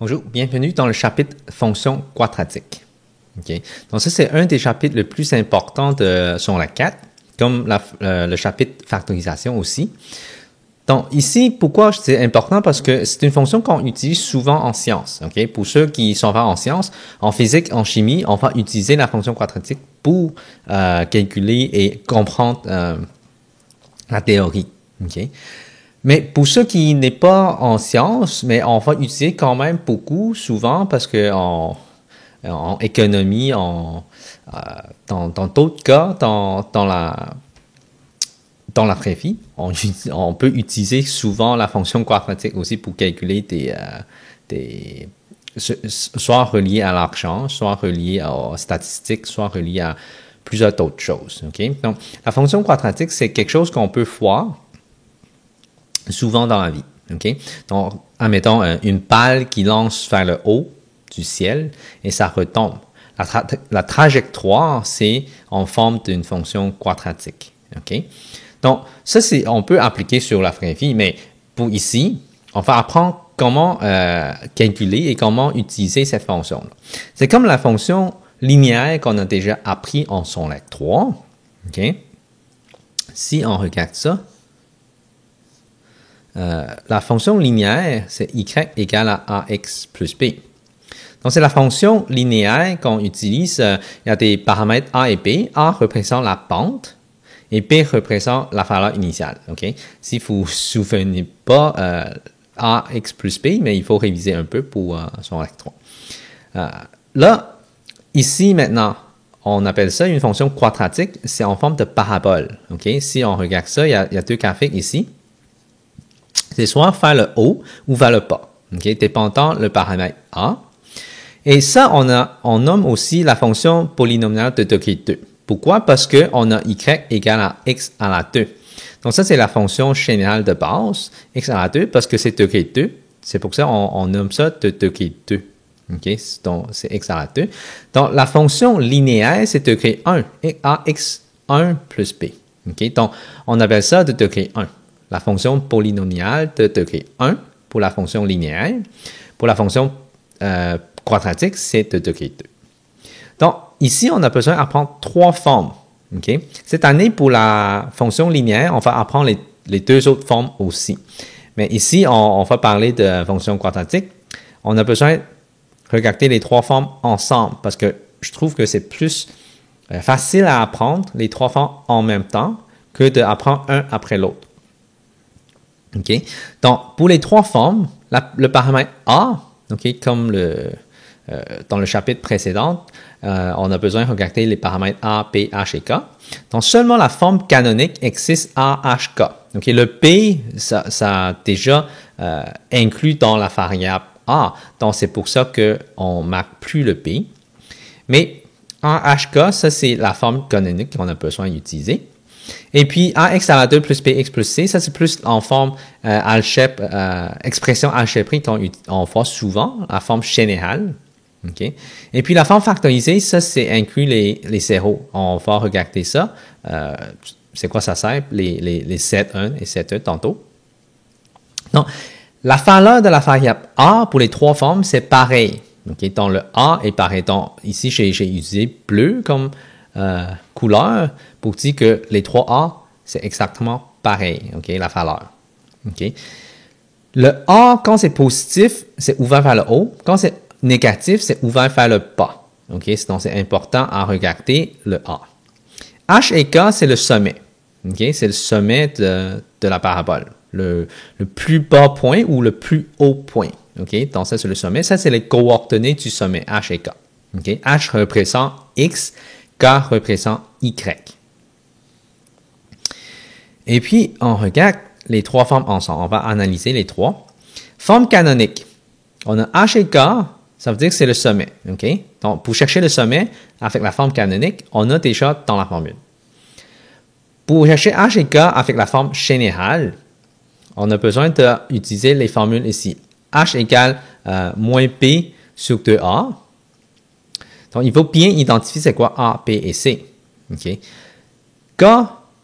Bonjour, bienvenue dans le chapitre fonctions quadratiques. Okay. Donc ça, c'est un des chapitres les plus importants sur la 4, comme le chapitre factorisation aussi. Donc ici, pourquoi c'est important? Parce que c'est une fonction qu'on utilise souvent en sciences. Okay? Pour ceux qui sont pas en sciences, en physique, en chimie, on va utiliser la fonction quadratique pour calculer et comprendre la théorie. Okay? Mais pour ceux qui n'est pas en sciences, mais on va utiliser quand même beaucoup, souvent, parce que en économie, dans d'autres cas, dans la vraie vie, on peut utiliser souvent la fonction quadratique aussi pour calculer soit relié à l'argent, soit relié aux statistiques, soit relié à plusieurs autres choses. Okay? Donc, la fonction quadratique, c'est quelque chose qu'on peut voir souvent dans la vie. Okay? Donc, admettons une balle qui lance vers le haut du ciel et ça retombe. La trajectoire, c'est en forme d'une fonction quadratique. Okay? Donc, ça, on peut appliquer sur la vraie vie, mais pour ici, on va apprendre comment calculer et comment utiliser cette fonction-là. C'est comme la fonction linéaire qu'on a déjà appris en son lettre 3. Okay? Si on regarde ça, la fonction linéaire, c'est y égale à ax plus b. Donc, c'est la fonction linéaire qu'on utilise. Il y a des paramètres a et b. A représente la pente et b représente la valeur initiale. Okay? Si vous ne vous souvenez pas ax plus b, mais il faut réviser un peu pour son recto. Là, ici maintenant, on appelle ça une fonction quadratique. C'est en forme de parabole. Okay? Si on regarde ça, il y a deux graphiques ici. C'est soit vers le haut ou vers le bas, okay? Dépendant le paramètre A. Et ça, on nomme aussi la fonction polynomiale de degré 2. Pourquoi? Parce qu'on a y égale à x à la 2. Donc ça, c'est la fonction générale de base, x à la 2, parce que c'est degré 2. C'est pour ça qu'on nomme ça de degré 2. Okay? Donc, c'est x à la 2. Donc, la fonction linéaire, c'est degré 1, ax1 plus b. Okay? Donc, on appelle ça de degré 1. La fonction polynomiale de degré 1 pour la fonction linéaire. Pour la fonction quadratique, c'est de degré 2. Donc, ici, on a besoin d'apprendre 3 formes. Okay? Cette année, pour la fonction linéaire, on va apprendre les 2 autres formes aussi. Mais ici, on va parler de fonction quadratique. On a besoin de regarder les 3 formes ensemble parce que je trouve que c'est plus facile à apprendre les 3 formes en même temps que d'apprendre un après l'autre. Okay? Donc, pour les 3 formes, le paramètre A, okay, comme dans le chapitre précédent, on a besoin de regarder les paramètres A, B, H et K. Donc, seulement la forme canonique existe A, H, K. Okay? Le B, ça déjà inclus dans la variable A. Donc, c'est pour ça qu'on ne marque plus le B. Mais A, H, K, ça, c'est la forme canonique qu'on a besoin d'utiliser. Et puis, ax à la 2 plus bx plus c, ça c'est plus en forme expression algébrique qu'on voit souvent, la forme générale. Okay? Et puis, la forme factorisée, ça c'est inclus les zéros. On va regarder ça. C'est quoi ça sert? Les 7,1 et 7,2 tantôt. Donc, la valeur de la variable a pour les 3 formes, c'est pareil. Okay? Donc, le a est pareil. Donc, ici, j'ai utilisé bleu comme couleur pour dire que les 3A, c'est exactement pareil, okay, la valeur. Okay. Le A, quand c'est positif, c'est ouvert vers le haut. Quand c'est négatif, c'est ouvert vers le bas. Okay. Donc, c'est important à regarder le A. H et K, c'est le sommet. Okay. C'est le sommet de la parabole. Le plus bas point ou le plus haut point. Okay. Donc, ça, c'est le sommet. Ça, c'est les coordonnées du sommet, H et K. Okay. H représente X, K représente Y. Et puis, on regarde les 3 formes ensemble. On va analyser les 3. Forme canonique. On a H et K, ça veut dire que c'est le sommet. Okay? Donc, pour chercher le sommet avec la forme canonique, on a déjà dans la formule. Pour chercher H et K avec la forme générale, on a besoin d'utiliser les formules ici. H égale moins B sur 2A. Donc, il faut bien identifier c'est quoi A, B et C. Okay? K,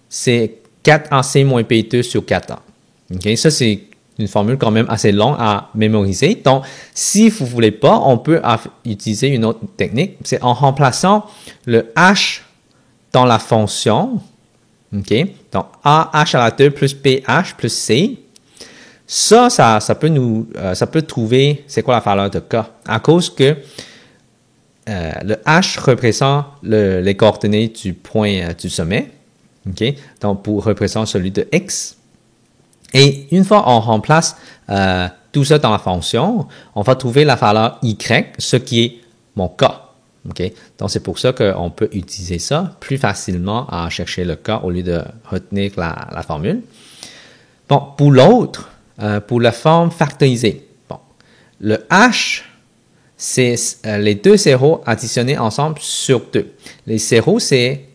c'est 4AC moins B2 sur 4A. Okay? Ça, c'est une formule quand même assez longue à mémoriser. Donc, si vous voulez pas, on peut utiliser une autre technique. C'est en remplaçant le h dans la fonction. OK? Donc, a h à la 2 plus b h plus c. Ça peut trouver c'est quoi la valeur de k. À cause que le h représente les coordonnées du point du sommet. OK? Donc, pour représenter celui de x. Et une fois on remplace tout ça dans la fonction, on va trouver la valeur y, ce qui est mon k. OK? Donc, c'est pour ça qu'on peut utiliser ça plus facilement à chercher le k au lieu de retenir la formule. Bon, pour l'autre, pour la forme factorisée, bon, le h, c'est les deux zéros additionnés ensemble sur 2. Les zéros, c'est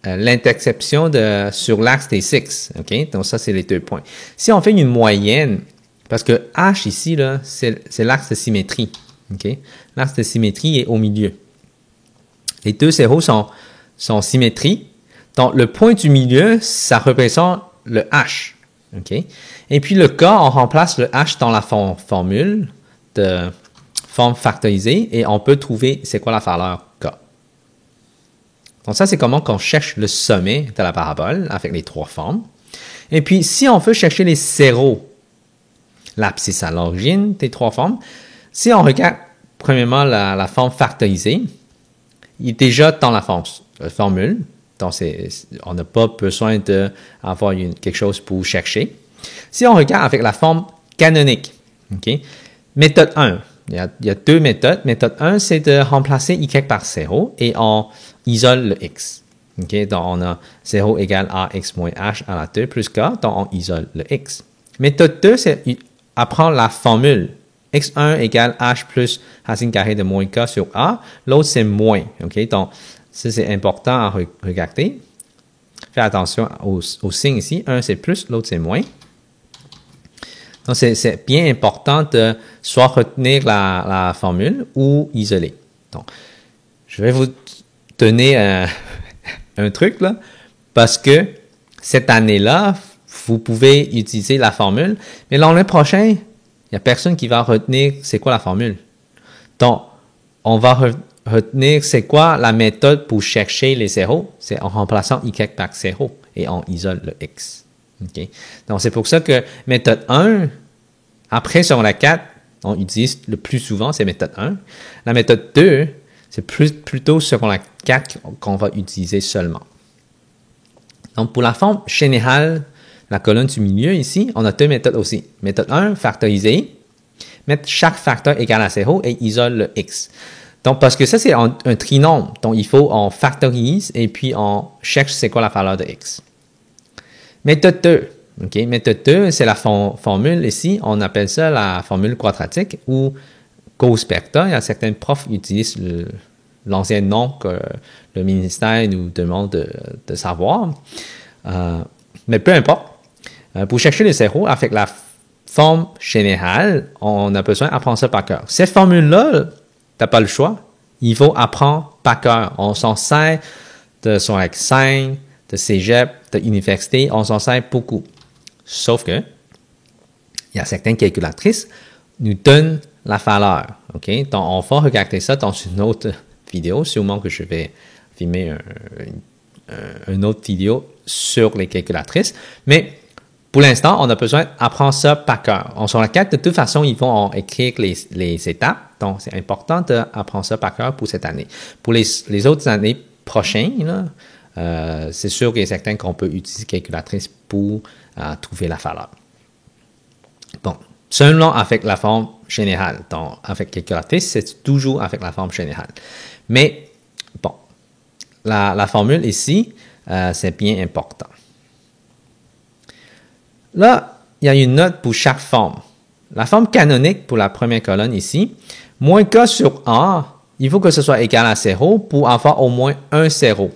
l'interception sur l'axe des 6. OK? Donc, ça, c'est les 2 points. Si on fait une moyenne, parce que h ici, là, c'est l'axe de symétrie. OK? L'axe de symétrie est au milieu. Les deux zéros sont symétries. Donc, le point du milieu, ça représente le h. OK? Et puis, le k, on remplace le h dans la formule de forme factorisée et on peut trouver c'est quoi la valeur k. Donc, ça, c'est comment on cherche le sommet de la parabole avec les 3 formes. Et puis, si on veut chercher les zéros, l'abscisse à l'origine des 3 formes, si on regarde premièrement la forme factorisée, il est déjà dans la formule. Donc, on n'a pas besoin d'avoir quelque chose pour chercher. Si on regarde avec la forme canonique, okay, méthode 1, il y a 2 méthodes. Méthode 1, c'est de remplacer y par 0 et on isole le x. Okay, donc, on a 0 égale ax moins h à la 2 plus k, donc on isole le x. Méthode 2, c'est apprendre la formule. x1 égale h plus racine carrée de moins k sur a. L'autre, c'est moins. Okay, donc, ça, c'est important à regarder. Faites attention au signe ici. Un, c'est plus, l'autre, c'est moins. Donc, c'est bien important de soit retenir la formule ou isoler. Donc, je vais vous donner un truc, là, parce que cette année-là, vous pouvez utiliser la formule, mais l'année prochaine, il n'y a personne qui va retenir c'est quoi la formule. Donc, on va retenir c'est quoi la méthode pour chercher les zéros. C'est en remplaçant y par 0 et on isole le x. Okay? Donc, c'est pour ça que méthode 1, après sur la 4, on utilise le plus souvent, c'est méthode 1. La méthode 2, c'est plutôt sur la 4 qu'on va utiliser seulement. Donc, pour la forme générale, la colonne du milieu ici, on a 2 méthodes aussi. Méthode 1, factoriser, mettre chaque facteur égal à 0 et isole le x. Donc, parce que ça, c'est un trinôme. Donc, il faut on factorise et puis on cherche c'est quoi la valeur de x. Méthode 2. OK? Méthode 2, c'est la formule ici. On appelle ça la formule quadratique ou Gauss-Pecta. Il y a certains profs qui utilisent l'ancien nom que le ministère nous demande de savoir. Mais peu importe. Pour chercher les zéros, avec la forme générale, on a besoin d'apprendre ça par cœur. Cette formule-là, tu n'as pas le choix. Il faut apprendre par cœur. On s'en sert de son examen, de cégep, de l'université. On s'en sert beaucoup. Sauf que, il y a certaines calculatrices nous donnent la valeur. OK? Donc, on va regarder ça dans une autre vidéo. Sûrement que je vais filmer une autre vidéo sur les calculatrices. Mais pour l'instant, on a besoin d'apprendre ça par cœur. On sur la carte, de toute façon, ils vont écrire les étapes. Donc, c'est important d'apprendre ça par cœur pour cette année. Pour les autres années prochaines, là, c'est sûr qu'il y a certains qu'on peut utiliser calculatrice pour trouver la valeur. Bon, seulement avec la forme générale. Donc, avec calculatrice, c'est toujours avec la forme générale. Mais, bon, la formule ici, c'est bien important. Là, il y a une note pour chaque forme. La forme canonique pour la première colonne ici, moins k sur a, il faut que ce soit égal à 0 pour avoir au moins un 0.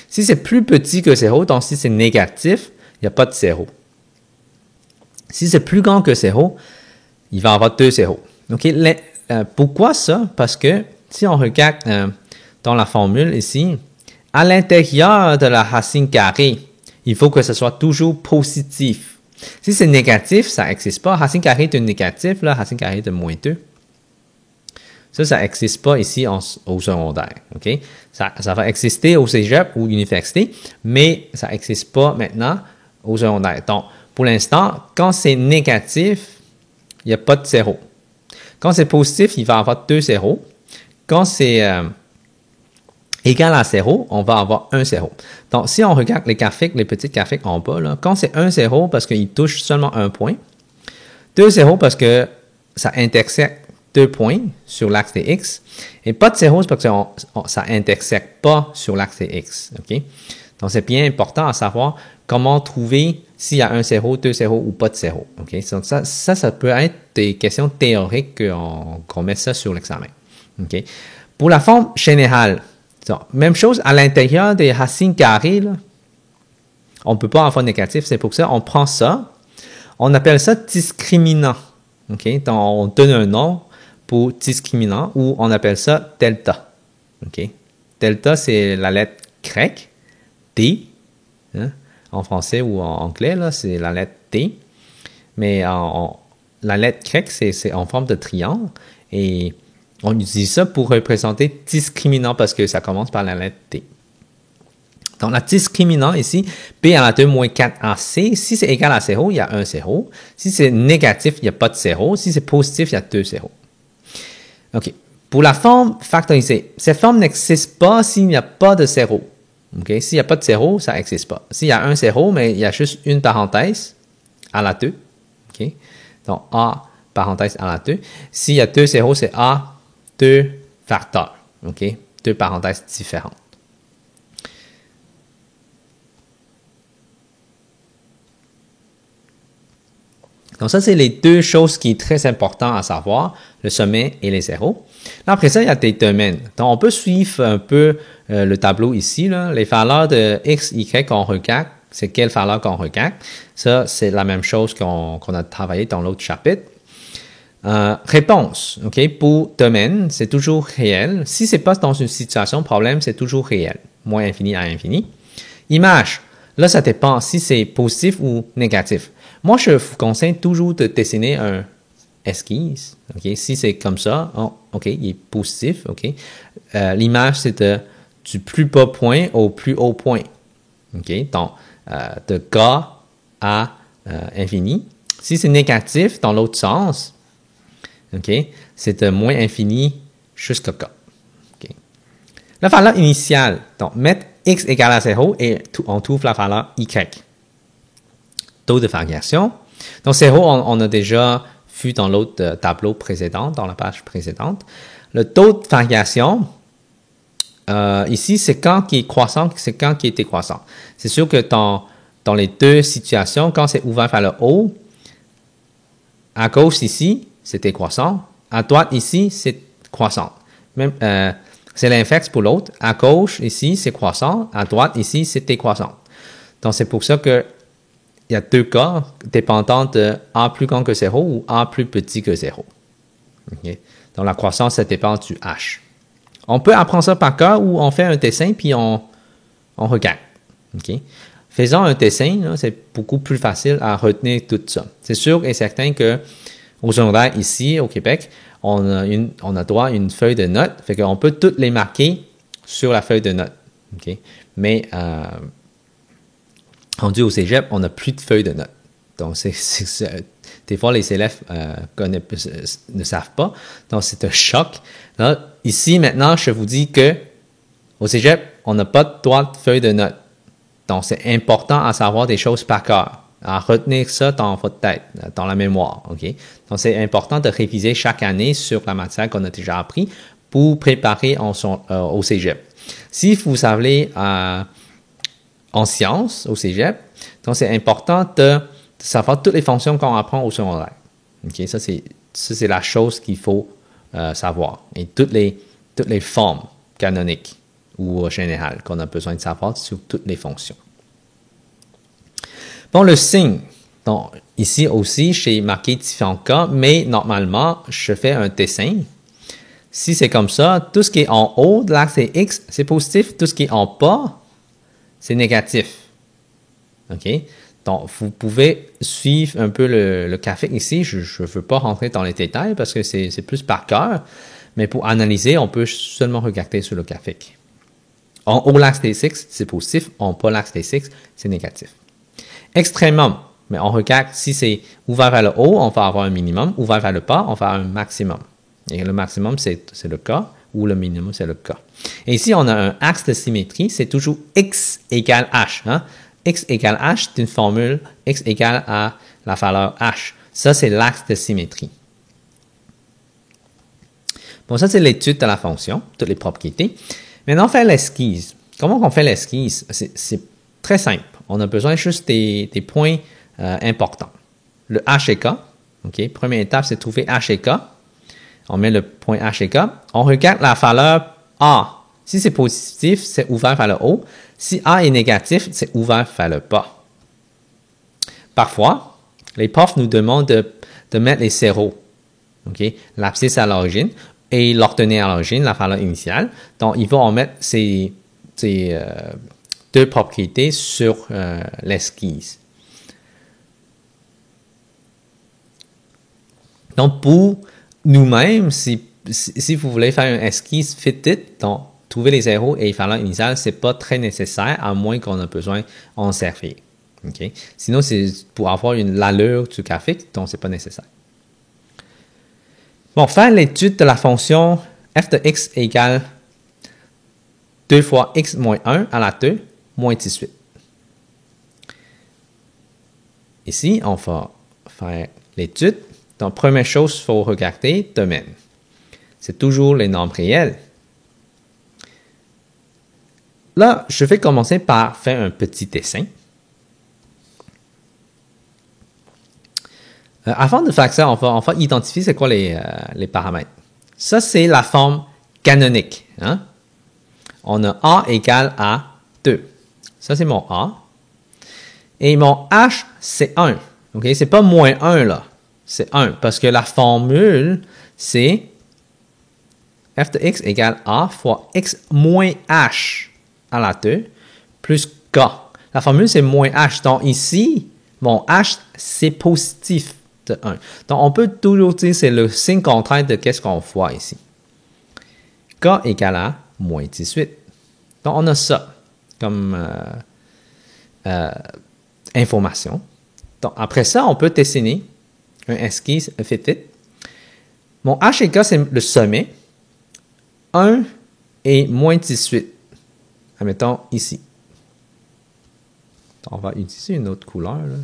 Si c'est plus petit que 0, donc si c'est négatif, il n'y a pas de 0. Si c'est plus grand que 0, il va y avoir 2 0. Okay? Pourquoi ça? Parce que si on regarde dans la formule ici, à l'intérieur de la racine carrée, il faut que ce soit toujours positif. Si c'est négatif, ça n'existe pas. Racine carrée de négatif, là, racine carrée de moins 2. Ça n'existe pas ici au secondaire. OK? Ça va exister au cégep ou université, mais ça n'existe pas maintenant au secondaire. Donc, pour l'instant, quand c'est négatif, il n'y a pas de zéro. Quand c'est positif, il va y avoir 2 zéros. Quand c'est égal à 0, on va avoir 1 0. Donc, si on regarde les graphiques, les petits graphiques en bas, là, quand c'est 1 0 parce qu'il touche seulement un point, 2 0 parce que ça intersecte 2 points sur l'axe des X, et pas de 0 c'est parce que ça intersecte pas sur l'axe des X. Okay? Donc, c'est bien important à savoir comment trouver s'il y a un 0, 2 0 ou pas de 0. Okay? Donc, ça peut être des questions théoriques qu'on met ça sur l'examen. Okay? Pour la forme générale, donc, même chose à l'intérieur des racines carrées, là, on ne peut pas avoir négatif, c'est pour ça on prend ça, on appelle ça discriminant. Okay? Donc, on donne un nom pour discriminant ou on appelle ça delta. Okay? Delta, c'est la lettre grecque, D, hein? En français ou en anglais, là, c'est la lettre D, mais la lettre grecque, c'est en forme de triangle et on utilise ça pour représenter discriminant parce que ça commence par la lettre T. Donc, la discriminant ici, B à la 2 moins 4AC. Si c'est égal à 0, il y a un 0. Si c'est négatif, il n'y a pas de 0. Si c'est positif, il y a 2 0. OK. Pour la forme factorisée, cette forme n'existe pas s'il n'y a pas de 0. OK. S'il n'y a pas de 0, ça n'existe pas. S'il y a un 0, mais il y a juste une parenthèse à la 2. OK. Donc, A parenthèse à la 2. S'il y a 2 0, c'est A 2 facteurs, OK? 2 parenthèses différentes. Donc, ça, c'est les deux choses qui sont très importantes à savoir, le sommet et les zéros. Là, après ça, il y a des domaines. Donc, on peut suivre un peu le tableau ici, là. Les valeurs de X, Y qu'on regarde, c'est quelle valeur qu'on regarde. Ça, c'est la même chose qu'on a travaillé dans l'autre chapitre. Réponse, OK, pour domaine, c'est toujours réel. Si c'est pas dans une situation problème, c'est toujours réel. Moins infini à infini. Image, là, ça dépend si c'est positif ou négatif. Moi, je vous conseille toujours de dessiner un esquisse. OK, si c'est comme ça, OK, il est positif. OK, l'image, c'est du plus bas point au plus haut point. OK, donc, de K à infini. Si c'est négatif, dans l'autre sens, OK, c'est de moins infini jusqu'à K. OK. La valeur initiale, donc, mettre X égale à 0 et on trouve la valeur Y. Taux de variation. Donc, 0, on a déjà vu dans l'autre tableau précédent, dans la page précédente. Le taux de variation, ici, c'est quand qui est croissant, c'est quand qui est décroissant. C'est sûr que dans les deux situations, quand c'est ouvert vers le haut, à gauche ici, c'est décroissant. À droite ici, c'est croissant. Même, c'est l'inverse pour l'autre. À gauche ici, c'est croissant. À droite ici, c'est décroissant. Donc, c'est pour ça que il y a deux cas dépendant de A plus grand que 0 ou A plus petit que 0. Okay? Donc, la croissance, ça dépend du H. On peut apprendre ça par cœur ou on fait un dessin puis on regarde. Okay? Faisant un dessin, c'est beaucoup plus facile à retenir tout ça. C'est sûr et certain que au secondaire, ici, au Québec, on a droit à une feuille de notes. Fait qu'on peut toutes les marquer sur la feuille de notes. Okay? Mais, rendu au cégep, on n'a plus de feuille de notes. Donc, des fois, les élèves ne savent pas. Donc, c'est un choc. Là, ici, maintenant, je vous dis que au cégep, on n'a pas de droit de feuille de notes. Donc, c'est important à savoir des choses par cœur, à retenir ça dans votre tête, dans la mémoire. OK? Donc, c'est important de réviser chaque année sur la matière qu'on a déjà appris pour préparer au cégep. Si vous savez en sciences, au cégep, donc c'est important de savoir toutes les fonctions qu'on apprend au secondaire. Okay? Ça, c'est la chose qu'il faut savoir. Et toutes les formes canoniques ou générales qu'on a besoin de savoir sur toutes les fonctions. Bon, le signe. Donc, ici aussi, j'ai marqué différents cas, mais normalement, je fais un dessin. Si c'est comme ça, tout ce qui est en haut de l'axe X, c'est positif. Tout ce qui est en bas, c'est négatif. OK? Donc, vous pouvez suivre un peu le graphique ici. Je ne veux pas rentrer dans les détails parce que c'est plus par cœur. Mais pour analyser, on peut seulement regarder sur le graphique. En haut l'axe T6, c'est positif. En bas l'axe T6, c'est négatif. Extrêmement, mais on regarde si c'est ouvert vers le haut, on va avoir un minimum. Ouvert vers le bas, on va avoir un maximum. Et le maximum, c'est le cas, ou le minimum, c'est le cas. Et ici, on a un axe de symétrie, c'est toujours x égale h. Hein? X égale h, c'est une formule, x égale à la valeur h. Ça, c'est l'axe de symétrie. Bon, ça, c'est l'étude de la fonction, toutes les propriétés. Maintenant, faire l'esquisse. Comment on fait l'esquisse? C'est très simple. On a besoin juste des points importants. Le h et k. OK? Première étape, c'est trouver h et k. On met le point h et k. On regarde la valeur a. Si c'est positif, c'est ouvert vers le haut. Si a est négatif, c'est ouvert vers le bas. Parfois, les profs nous demandent de mettre les zéros. Okay? L'abscisse à l'origine et l'ordonnée à l'origine, la valeur initiale. Donc, ils vont en mettre ces deux propriétés sur l'esquisse. Donc, pour nous-mêmes, si vous voulez faire une esquisse fitted, donc trouver les zéros et les valeurs initiales, ce n'est pas très nécessaire, à moins qu'on ait besoin d'en servir. Okay? Sinon, c'est pour avoir l'allure du graphique, donc ce n'est pas nécessaire. Bon, faire l'étude de la fonction f de x égale 2 fois x moins 1 à la 2 moins 18. Ici, on va faire l'étude. Donc, première chose qu'il faut regarder, domaine. C'est toujours les nombres réels. Là, je vais commencer par faire un petit dessin. Avant de faire ça, on va identifier c'est quoi les paramètres. Ça, c'est la forme canonique. Hein? On a A égale à 2. Ça, c'est mon A. Et mon H, c'est 1. Okay? Ce n'est pas moins 1 là. C'est 1 parce que la formule, c'est f de x égale A fois x moins H à la 2 plus K. La formule, c'est moins H. Donc ici, mon H, c'est positif de 1. Donc on peut toujours dire que c'est le signe contraire de qu'est-ce qu'on voit ici. K égale à moins 18. Donc on a ça comme information. Donc après ça, on peut dessiner un esquisse fitted. Mon H et K, c'est le sommet. 1 et moins 18. Admettons ici. On va utiliser une autre couleur. Là.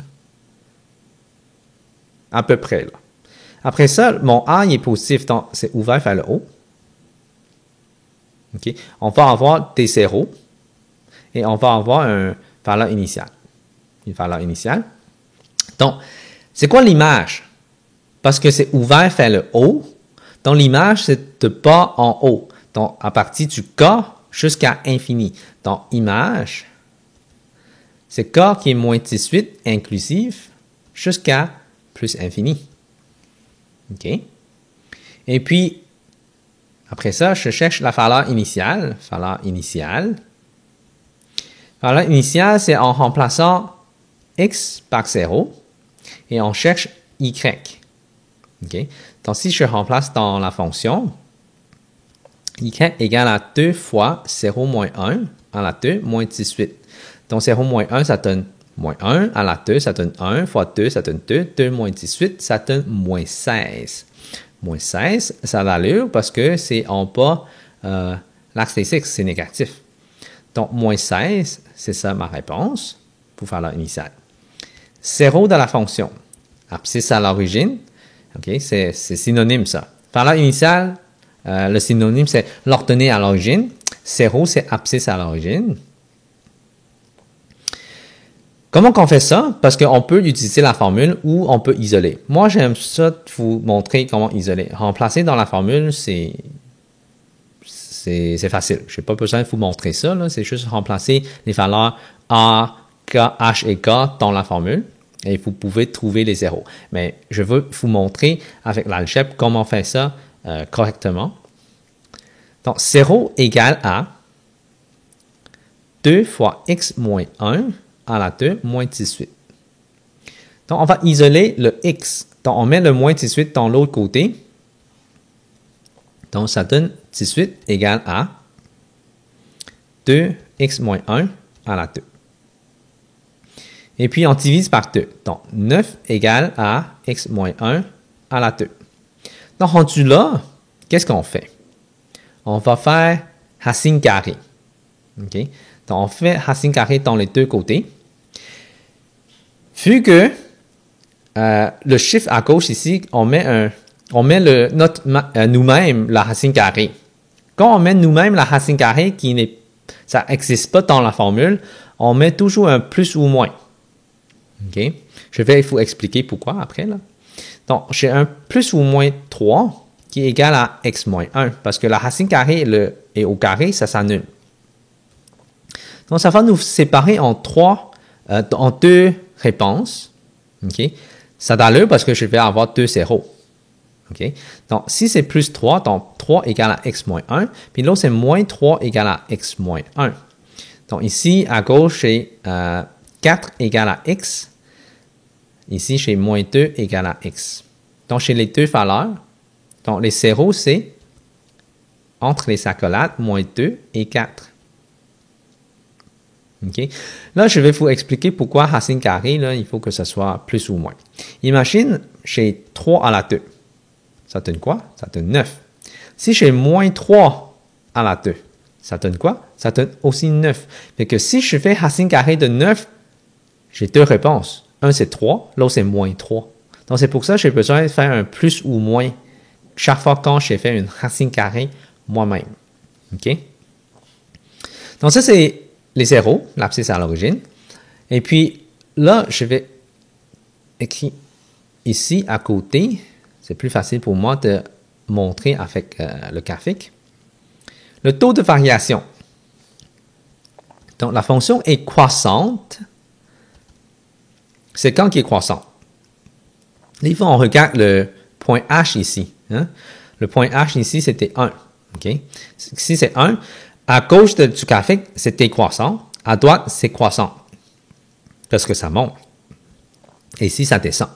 À peu près. Là. Après ça, mon A il est positif, donc c'est ouvert vers le haut. Okay. On va avoir des zéros et on va avoir une valeur initiale. Une valeur initiale. Donc, c'est quoi l'image? Parce que c'est ouvert vers le haut. Donc, l'image, c'est de bas en haut. Donc, à partir du K jusqu'à infini. Donc, image, c'est K qui est moins 18 inclusif jusqu'à plus infini. OK? Et puis, après ça, je cherche la valeur initiale. Valeur initiale. Valeur initiale, c'est en remplaçant x par 0 et on cherche y. Okay? Donc, si je remplace dans la fonction, y égale à 2 fois 0 moins 1 à la 2 moins 18. Donc, 0 moins 1, ça donne moins 1 à la 2, ça donne 1 fois 2, ça donne 2. 2 moins 18, ça donne moins 16. Moins 16, ça a l'allure parce que c'est en bas, l'axe T6, c'est négatif. Donc, moins 16, c'est ça ma réponse pour faire l'initiale. 0 dans la fonction. Abscisse à l'origine. Okay, c'est synonyme ça. Valeur initiale, le synonyme c'est l'ordonnée à l'origine. 0 c'est abscisse à l'origine. Comment qu'on fait ça? Parce qu'on peut utiliser la formule ou on peut isoler. Moi, j'aime ça vous montrer comment isoler. Remplacer dans la formule, c'est facile. Je n'ai pas besoin de vous montrer ça. C'est juste remplacer les valeurs A, K, H et K dans la formule. Et vous pouvez trouver les zéros. Mais je veux vous montrer avec l'algèbre comment faire ça correctement. Donc, 0 égale à 2 fois x moins 1 à la 2 moins 18. Donc, on va isoler le x. Donc, on met le moins 18 dans l'autre côté. Donc, ça donne 18 égale à 2x moins 1 à la 2. Et puis, on divise par 2. Donc, 9 égale à x moins 1 à la 2. Donc, rendu là, qu'est-ce qu'on fait? On va faire racine carrée. OK? Donc, on fait racine carrée dans les deux côtés. Vu que le chiffre à gauche ici, on met nous-mêmes la racine carrée. Quand on met nous-mêmes la racine carrée, ça n'existe pas dans la formule, on met toujours un plus ou moins. OK? Je vais vous expliquer pourquoi après. Là. Donc, j'ai un plus ou moins 3 qui est égal à x moins 1, parce que la racine carrée est au carré, ça s'annule. Donc, ça va nous séparer en deux réponses. OK? Ça d'allure parce que je vais avoir 2 zéros. OK? Donc, si c'est plus 3, donc 3 égale à x moins 1, puis l'autre c'est moins 3 égale à x moins 1. Donc, ici, à gauche, j'ai 4 égale à x. Ici, j'ai moins 2 égale à x. Donc, chez les deux valeurs, donc les zéros, c'est entre les accolades, moins 2 et 4. OK? Là, je vais vous expliquer pourquoi racine carrée, là, il faut que ce soit plus ou moins. Imagine, j'ai 3 à la 2. Ça donne quoi? Ça donne 9. Si j'ai moins 3 à la 2, ça donne quoi? Ça donne aussi 9. Fait que si je fais racine carrée de 9, j'ai deux réponses. Un, c'est 3, l'autre, c'est moins 3. Donc, c'est pour ça que j'ai besoin de faire un plus ou moins chaque fois quand j'ai fait une racine carrée moi-même. OK? Donc, ça, c'est les zéros, l'abscisse à l'origine. Et puis, là, je vais écrire ici à côté. C'est plus facile pour moi de montrer avec le graphique. Le taux de variation. Donc, la fonction est croissante. C'est quand qui est croissant? Des fois, on regarde le point H ici. Hein? Le point H ici, c'était 1. Okay? Ici, c'est 1. À gauche du graphique, c'est décroissant. À droite, c'est croissant. Parce que ça monte. Et ici, ça descend.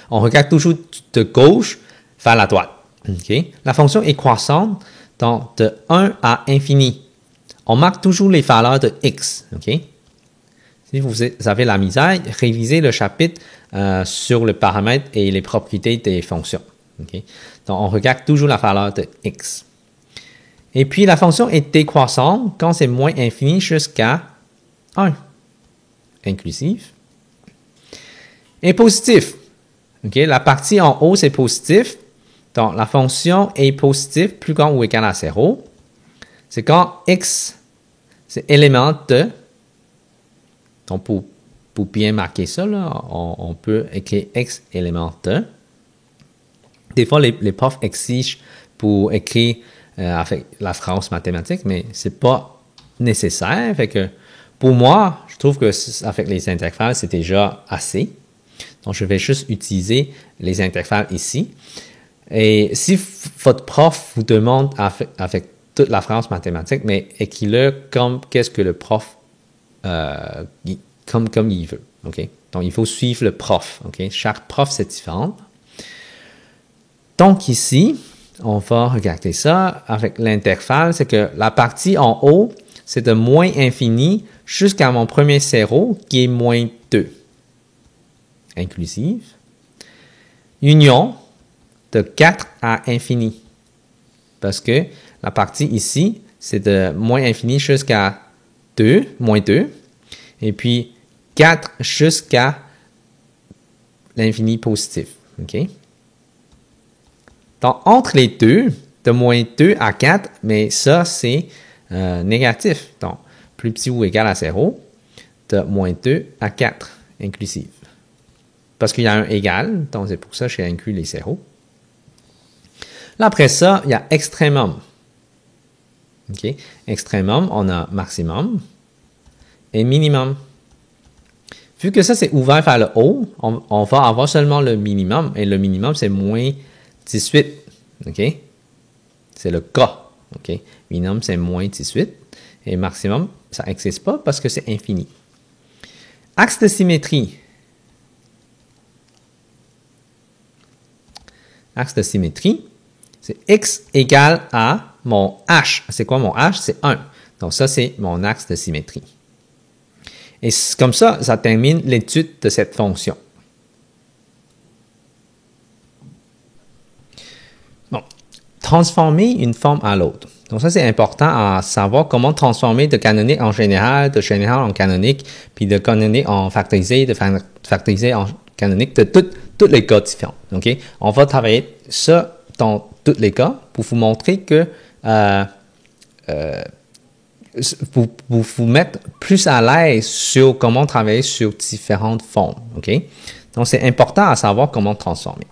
On regarde toujours de gauche vers la droite. Okay? La fonction est croissante donc de 1 à infini. On marque toujours les valeurs de x. Okay? Si vous avez la misère, révisez le chapitre sur le paramètre et les propriétés des fonctions. Okay? Donc, on regarde toujours la valeur de x. Et puis, la fonction est décroissante quand c'est moins infini jusqu'à 1. Inclusif. Et positif. Okay? La partie en haut, c'est positif. Donc, la fonction est positive plus grand ou égal à 0. C'est quand x, c'est élément de. Donc, pour bien marquer ça, là, on peut écrire x élément de. Des fois, les profs exigent pour écrire avec la phrase mathématique, mais ce n'est pas nécessaire. Fait que pour moi, je trouve que avec les intervalles, c'est déjà assez. Donc, je vais juste utiliser les intervalles ici. Et si votre prof vous demande avec toute la phrase mathématique, mais écris-le comme qu'est-ce que le prof comme il veut. Okay? Donc, il faut suivre le prof. Okay? Chaque prof, c'est différent. Donc, ici, on va regarder ça avec l'intervalle. C'est que la partie en haut, c'est de moins infini jusqu'à mon premier zéro qui est moins 2. Inclusive. Union de 4 à infini. Parce que la partie ici, c'est de moins infini jusqu'à 2, moins 2. Et puis, 4 jusqu'à l'infini positif. OK? Donc, entre les deux, de moins 2 à 4, mais ça, c'est négatif. Donc, plus petit ou égal à 0, de moins 2 à 4, inclusive. Parce qu'il y a un égal, donc c'est pour ça que j'ai inclus les zéros. Là, après ça, il y a extrémum. OK? Extrémum, on a maximum et minimum. Vu que ça, c'est ouvert vers le haut, on va avoir seulement le minimum. Et le minimum, c'est moins 18. OK? C'est le cas. OK? Minimum, c'est moins 18. Et maximum, ça n'existe pas parce que c'est infini. Axe de symétrie. axe de symétrie, c'est x égale à mon h. C'est quoi mon h? C'est 1. Donc ça, c'est mon axe de symétrie. Et comme ça, ça termine l'étude de cette fonction. Bon, transformer une forme à l'autre. Donc ça, c'est important à savoir comment transformer de canonique en général, de général en canonique, puis de canonique en factorisé, de factorisé en canonique, de tous les cas différents. Okay? On va travailler ça dans tous les cas pour vous montrer que pour vous mettre plus à l'aise sur comment travailler sur différentes formes. Okay? Donc, c'est important à savoir comment transformer.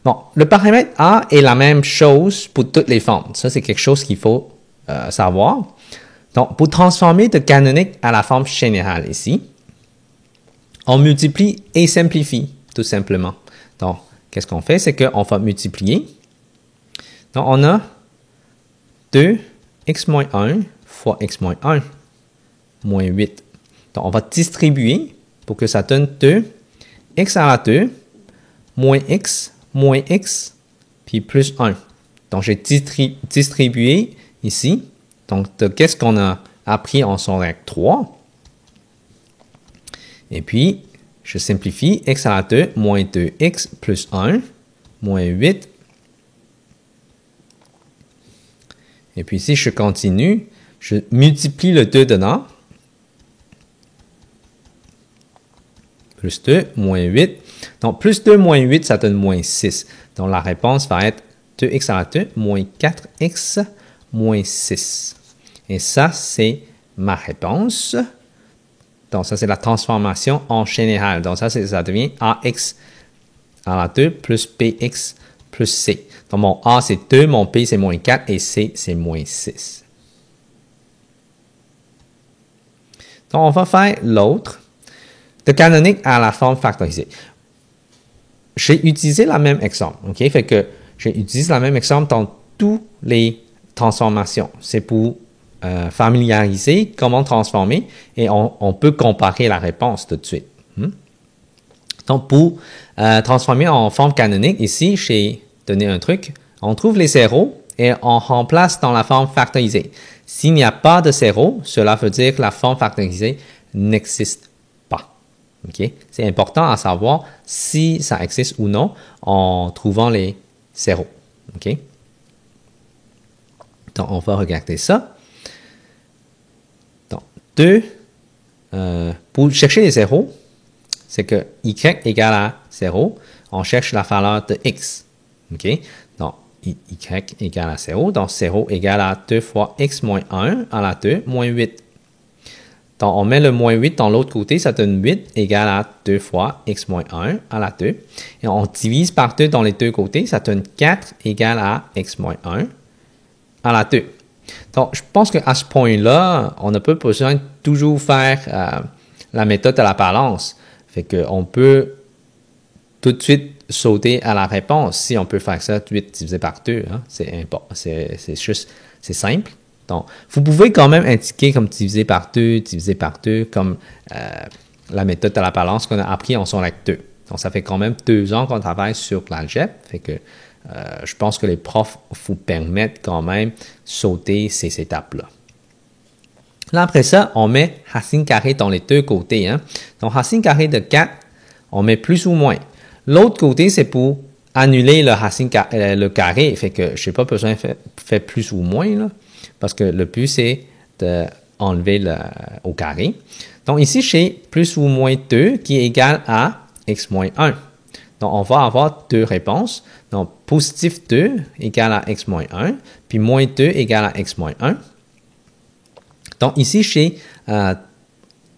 Bon, le paramètre A est la même chose pour toutes les formes. Ça, c'est quelque chose qu'il faut savoir. Donc, pour transformer de canonique à la forme générale ici, on multiplie et simplifie, tout simplement. Donc, qu'est-ce qu'on fait? C'est qu'on va multiplier. Donc, on a 2x moins 1 fois x moins 1 moins 8. Donc, on va distribuer pour que ça donne 2x à la 2 moins x, puis plus 1. Donc, j'ai distribué ici. Donc, qu'est-ce qu'on a appris en son règle 3? Et puis, je simplifie x à la 2 moins 2x plus 1 moins 8. Et puis, si je continue, je multiplie le 2 dedans. Plus 2 moins 8. Donc, plus 2 moins 8, ça donne moins 6. Donc, la réponse va être 2x à la 2 moins 4x moins 6. Et ça, c'est ma réponse. Donc, ça, c'est la transformation en général. Donc, ça devient ax à la 2 plus bx plus c. Donc, mon a, c'est 2, mon p, c'est moins 4 et c, c'est moins 6. Donc, on va faire l'autre. De canonique à la forme factorisée. J'ai utilisé le même exemple. OK? Fait que j'ai utilisé le même exemple dans toutes les transformations. C'est pour familiariser comment transformer et on peut comparer la réponse tout de suite. Donc, pour transformer en forme canonique, ici, j'ai donné un truc. On trouve les zéros et on remplace dans la forme factorisée. S'il n'y a pas de zéro, cela veut dire que la forme factorisée n'existe pas. Okay? C'est important à savoir si ça existe ou non en trouvant les zéros. Okay? Donc, on va regarder ça. Donc, 2, pour chercher les zéros, c'est que y égale à 0, on cherche la valeur de x. OK? Donc, y égale à 0. Donc, 0 égale à 2 fois x moins 1 à la 2 moins 8. Donc, on met le moins 8 dans l'autre côté, ça donne 8 égale à 2 fois x moins 1 à la 2. Et on divise par 2 dans les deux côtés, ça donne 4 égale à x moins 1 à la 2. Donc, je pense qu'à ce point-là, on n'a pas besoin de toujours faire la méthode de la balance. Fait qu'on peut tout de suite sauter à la réponse si on peut faire ça 8 divisé par 2. Hein? C'est simple. Donc, vous pouvez quand même indiquer comme divisé par 2, comme la méthode de la balance qu'on a appris en son acte 2. Donc, ça fait quand même 2 ans qu'on travaille sur l'algèbre. Fait que je pense que les profs vous permettent quand même de sauter ces étapes-là. Là, après ça, on met racine carrée dans les deux côtés. Hein? Donc, racine carrée de 4, on met plus ou moins. L'autre côté, c'est pour annuler le carré. Fait que je n'ai pas besoin de faire plus ou moins, là, parce que le but, c'est d'enlever au carré. Donc, ici, j'ai plus ou moins 2 qui est égal à x moins 1. Donc, on va avoir deux réponses. Donc, positif 2 égale à x moins 1, puis moins 2 égale à x moins 1. Donc, ici, j'ai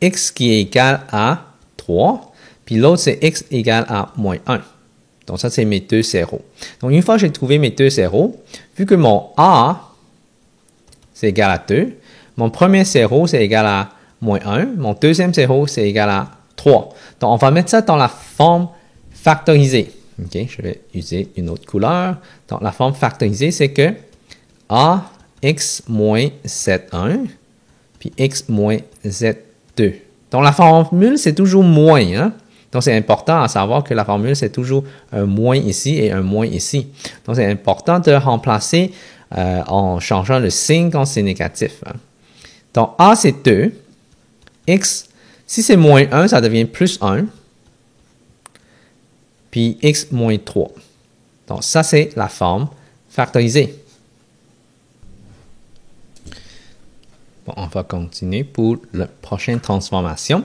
x qui est égal à 3, puis l'autre, c'est x égale à moins 1. Donc, ça, c'est mes deux zéros. Donc, une fois que j'ai trouvé mes deux zéros, vu que mon a, c'est égal à 2, mon premier zéro, c'est égal à moins 1, mon deuxième zéro, c'est égal à 3. Donc, on va mettre ça dans la forme factorisée. OK, je vais utiliser une autre couleur. Donc, la forme factorisée, c'est que a x moins z1, puis x moins z2. Donc, la formule, c'est toujours moins. Hein? Donc, c'est important à savoir que la formule, c'est toujours un moins ici et un moins ici. Donc, c'est important de remplacer en changeant le signe quand c'est négatif. Hein. Donc, A, c'est 2. X, si c'est moins 1, ça devient plus 1. Puis X moins 3. Donc, ça, c'est la forme factorisée. Bon, on va continuer pour la prochaine transformation.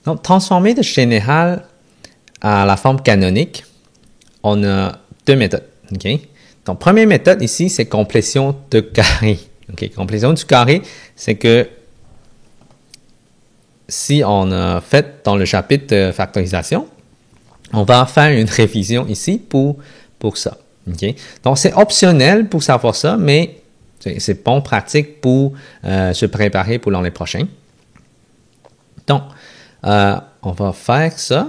Donc, transformer de général à la forme canonique, on a deux méthodes. Okay? Donc, première méthode ici, c'est complétion de carré. Okay? Complétion du carré, c'est que si on a fait dans le chapitre de factorisation, on va faire une révision ici pour ça. Okay? Donc, c'est optionnel pour savoir ça, mais c'est bon pratique pour se préparer pour l'année prochaine. Donc, on va faire ça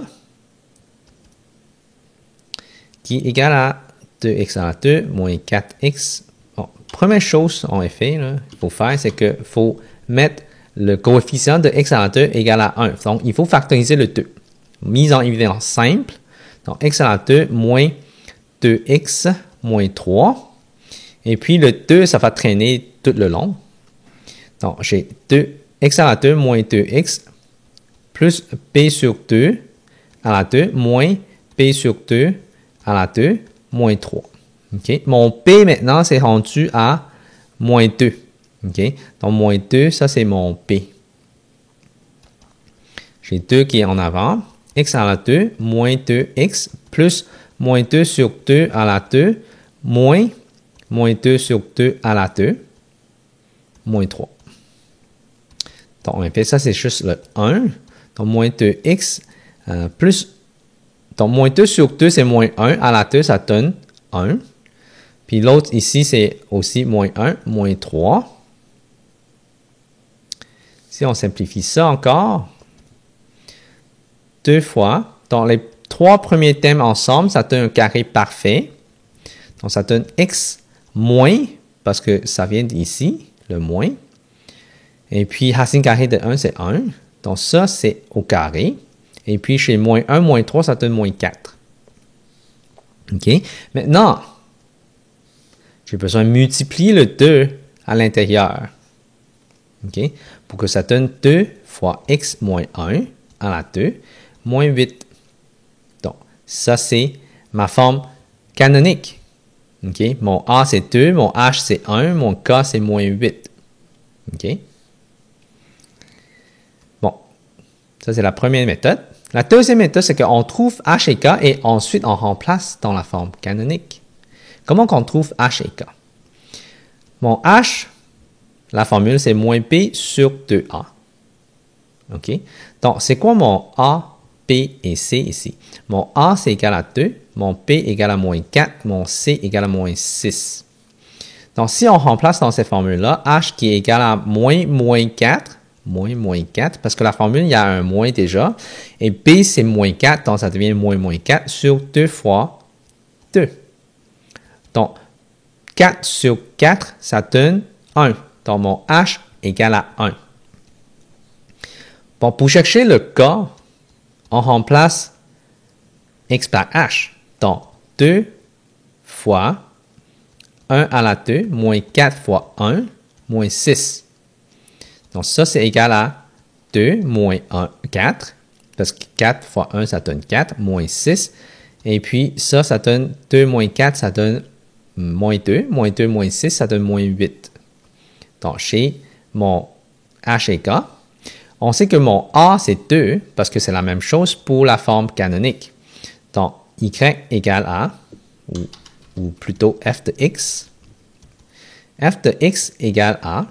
qui est égal à 2x à la 2 moins 4x. Bon, première chose, en effet, il faut faire, c'est qu'il faut mettre le coefficient de x à la 2 égal à 1. Donc, il faut factoriser le 2. Mise en évidence simple. Donc, x à la 2 moins 2x moins 3. Et puis, le 2, ça va traîner tout le long. Donc, j'ai 2x à la 2 moins 2x plus p sur 2 à la 2 moins p sur 2 à la 2 moins 3. Okay? Mon p, maintenant, c'est rendu à moins 2. Okay? Donc, moins 2, ça, c'est mon p. J'ai 2 qui est en avant. X à la 2 moins 2x plus moins 2 sur 2 à la 2 moins 2 sur 2 à la 2, moins 3. Donc, en fait, ça, c'est juste le 1. Donc, moins 2x plus... Donc, moins 2 sur 2, c'est moins 1. À la 2, ça donne 1. Puis l'autre ici, c'est aussi moins 1, moins 3. Si on simplifie ça encore, 2 fois, dans les 3 premiers thèmes ensemble, ça donne un carré parfait. Donc, ça donne x moins, parce que ça vient d'ici, le moins. Et puis, racine carrée de 1, c'est 1. Donc, ça, c'est au carré. Et puis, chez moins 1, moins 3, ça donne moins 4. OK? Maintenant, j'ai besoin de multiplier le 2 à l'intérieur. OK? Pour que ça donne 2 fois x moins 1 à la 2, moins 8. Donc, ça, c'est ma forme canonique. Okay? Mon A, c'est 2, mon H, c'est 1, mon K, c'est moins 8. OK? Bon, ça, c'est la première méthode. La deuxième méthode, c'est qu'on trouve H et K et ensuite, on remplace dans la forme canonique. Comment qu'on trouve H et K? Mon H, la formule, c'est moins P sur 2A. OK? Donc, c'est quoi mon A, P et C ici? Mon A, c'est égal à 2. Mon P égale à moins 4, mon C égale à moins 6. Donc, si on remplace dans cette formule-là, H qui est égal à moins 4, moins 4, parce que la formule, il y a un moins déjà, et P, c'est moins 4, donc ça devient moins 4 sur 2 fois 2. Donc, 4 sur 4, ça donne 1. Donc, mon H égale à 1. Bon, pour chercher le K, on remplace x par H. Donc, 2 fois 1 à la 2, moins 4 fois 1, moins 6. Donc, ça, c'est égal à 2 moins 1, 4. Parce que 4 fois 1, ça donne 4, moins 6. Et puis, ça donne 2 moins 4, ça donne moins 2. Moins 2 moins 6, ça donne moins 8. Donc, chez mon H et K, on sait que mon A, c'est 2, parce que c'est la même chose pour la forme canonique. Donc, y égale à, ou plutôt f de x. F de x égale à.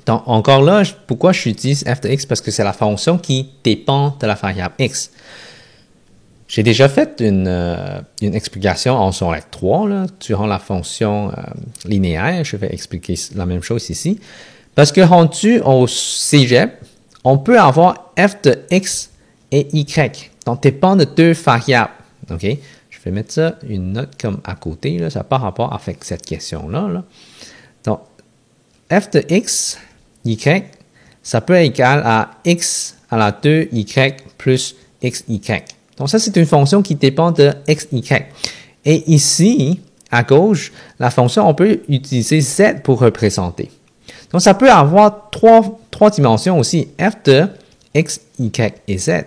Donc, encore là, pourquoi j'utilise f de x? Parce que c'est la fonction qui dépend de la variable x. J'ai déjà fait une explication en secondaire 3, là, durant la fonction linéaire. Je vais expliquer la même chose ici. Parce que rendu au cégep, on peut avoir f de x et y. Donc, dépend de deux variables. OK? Je vais mettre ça, une note comme à côté. Là, ça n'a pas rapport avec cette question-là. Là. Donc, f de x, y, ça peut être égal à x à la 2y plus x, y. Donc ça, c'est une fonction qui dépend de x, y. Et ici, à gauche, la fonction, on peut utiliser z pour représenter. Donc ça peut avoir trois dimensions aussi, f de x, y et z.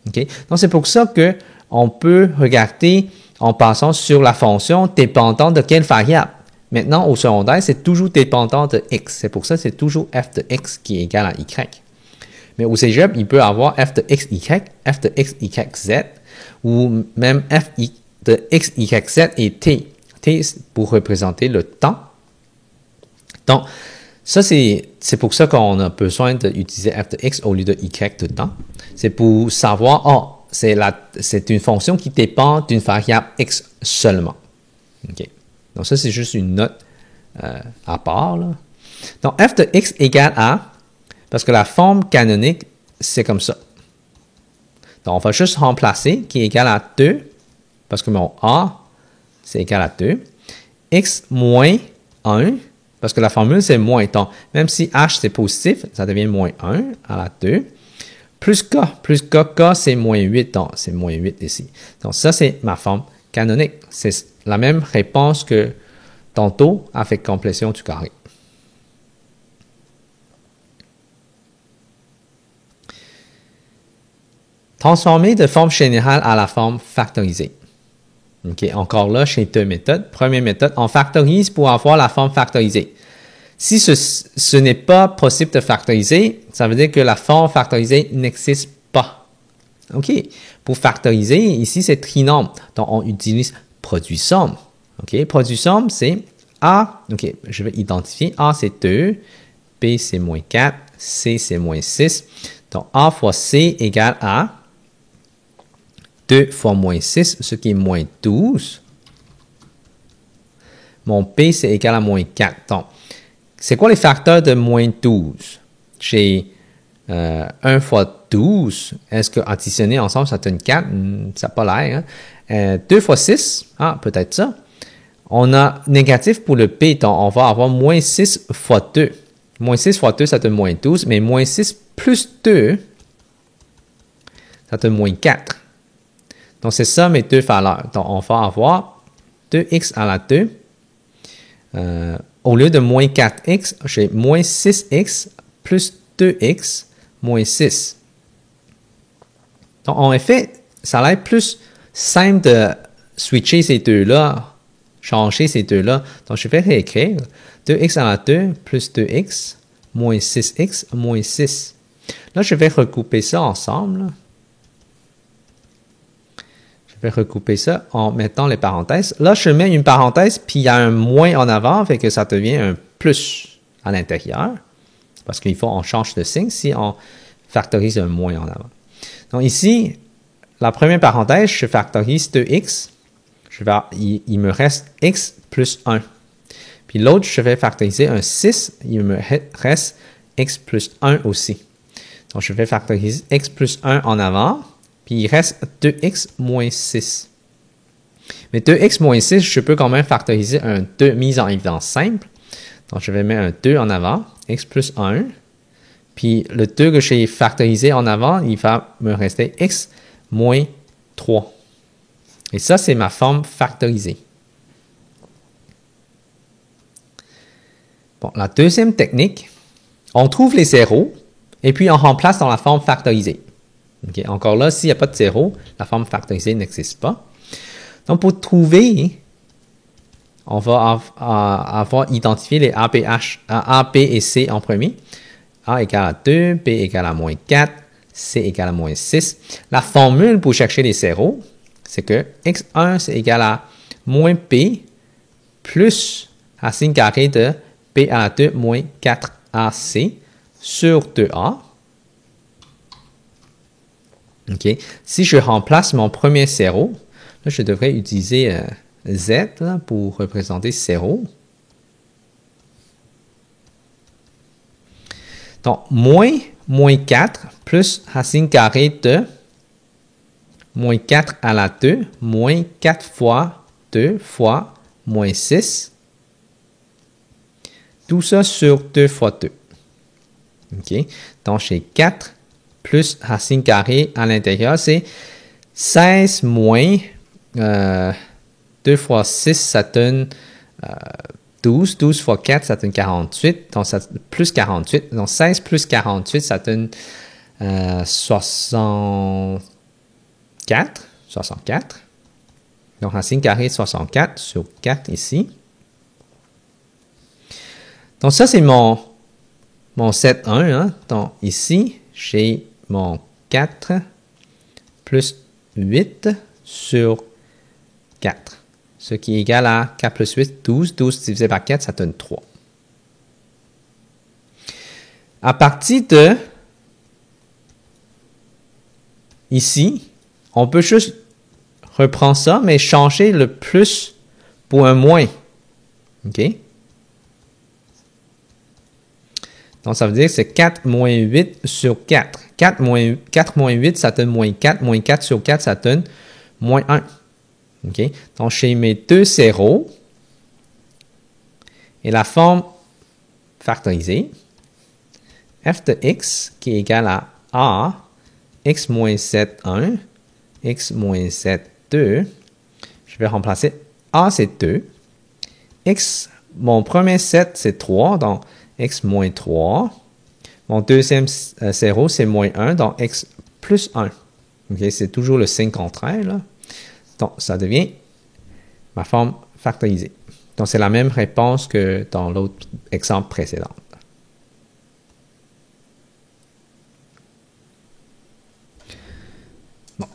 Okay? Donc c'est pour ça que on peut regarder en passant sur la fonction dépendant de quelle variable. Maintenant, au secondaire, c'est toujours dépendant de x. C'est pour ça que c'est toujours f de x qui est égal à y. Mais au cégep, il peut avoir f de x, y, f de x, y, z, ou même f de x, y, z et t. T pour représenter le temps. Donc, ça, c'est pour ça qu'on a besoin d'utiliser f de x au lieu de y de temps. C'est pour savoir, c'est une fonction qui dépend d'une variable x seulement. OK. Donc, ça, c'est juste une note à part. Là. Donc, f de x égale à, parce que la forme canonique, c'est comme ça. Donc, on va juste remplacer qui est égal à 2, parce que mon a, c'est égal à 2. X moins 1, parce que la formule, c'est moins. Donc, même si h, c'est positif, ça devient moins 1 à la 2. Plus k, k, c'est moins 8. Donc, c'est moins 8 ici. Donc, ça, c'est ma forme canonique. C'est la même réponse que tantôt avec complétion du carré. Transformer de forme générale à la forme factorisée. OK, encore là, j'ai deux méthodes. Première méthode, on factorise pour avoir la forme factorisée. Si ce n'est pas possible de factoriser, ça veut dire que la forme factorisée n'existe pas. OK, pour factoriser, ici, c'est trinôme. Donc, on utilise produit-somme. OK, produit-somme, c'est A. OK, je vais identifier. A, c'est 2. B, c'est moins 4. C, c'est moins 6. Donc, A fois C égale à 2 fois moins 6, ce qui est moins 12. Mon P, c'est égal à moins 4. Donc, c'est quoi les facteurs de moins 12? J'ai 1 fois 12. Est-ce que additionner ensemble, ça donne 4? Ça n'a pas l'air. Hein? 2 fois 6, peut-être ça. On a négatif pour le P, donc on va avoir moins 6 fois 2. Moins 6 fois 2, ça donne moins 12, mais moins 6 plus 2, ça donne moins 4. Donc, c'est ça mes deux valeurs. Donc, on va avoir 2x à la 2. Au lieu de moins 4x, j'ai moins 6x plus 2x moins 6. Donc, en effet, ça a l'air plus simple de switcher ces deux-là, changer ces deux-là. Donc, je vais réécrire 2x à la 2 plus 2x moins 6x moins 6. Là, je vais recouper ça ensemble. Là. Je vais recouper ça en mettant les parenthèses. Là, je mets une parenthèse, puis il y a un moins en avant, fait que ça devient un plus à l'intérieur. Parce qu'il faut qu'on change de signe si on factorise un moins en avant. Donc ici, la première parenthèse, je factorise 2x. Il me reste x plus 1. Puis l'autre, je vais factoriser un 6. Il me reste x plus 1 aussi. Donc, je vais factoriser x plus 1 en avant. Puis il reste 2x moins 6. Mais 2x moins 6, je peux quand même factoriser un 2 mis en évidence simple. Donc, je vais mettre un 2 en avant, x plus 1. Puis le 2 que j'ai factorisé en avant, il va me rester x moins 3. Et ça, c'est ma forme factorisée. Bon, la deuxième technique, on trouve les zéros et puis on remplace dans la forme factorisée. Okay. Encore là, s'il n'y a pas de zéro, la forme factorisée n'existe pas. Donc, pour trouver, on va avoir identifié les A, B et C en premier. A égale à 2, B égale à moins 4, C égale à moins 6. La formule pour chercher les zéros, c'est que x1, c'est égal à moins B plus racine carrée de B à la 2 moins 4AC sur 2A. Okay. Si je remplace mon premier 0, là, je devrais utiliser Z là, pour représenter 0. Donc, moins 4 plus racine carrée de moins 4 à la 2, moins 4 fois 2 fois moins 6. Tout ça sur 2 fois 2. OK. Donc, j'ai 4 plus racine carrée à l'intérieur, c'est 16 moins 2 fois 6, ça donne 12. 12 fois 4, ça donne 48. Donc, plus 48. Donc, 16 plus 48, ça donne 64. 64. Donc, racine carrée 64 sur 4 ici. Donc, ça, c'est mon set 1. Hein? Donc, ici, j'ai mon 4 plus 8 sur 4. Ce qui est égal à 4 plus 8, 12. 12 divisé par 4, ça donne 3. À partir de ici, on peut juste reprendre ça, mais changer le plus pour un moins. OK? Donc, ça veut dire que c'est 4 moins 8 sur 4. 4 moins 8, ça donne moins 4. Moins 4 sur 4, ça donne moins 1. OK? Donc, j'ai mes deux zéros et la forme factorisée f de x qui est égal à a, x moins 7, 1, x moins 7, 2. Je vais remplacer a, c'est 2. X, mon premier set, c'est 3, donc x moins 3. Mon deuxième zéro, c'est moins 1, donc x plus 1. Okay? C'est toujours le signe contraire, là. Donc, ça devient ma forme factorisée. Donc, c'est la même réponse que dans l'autre exemple précédent. Bon.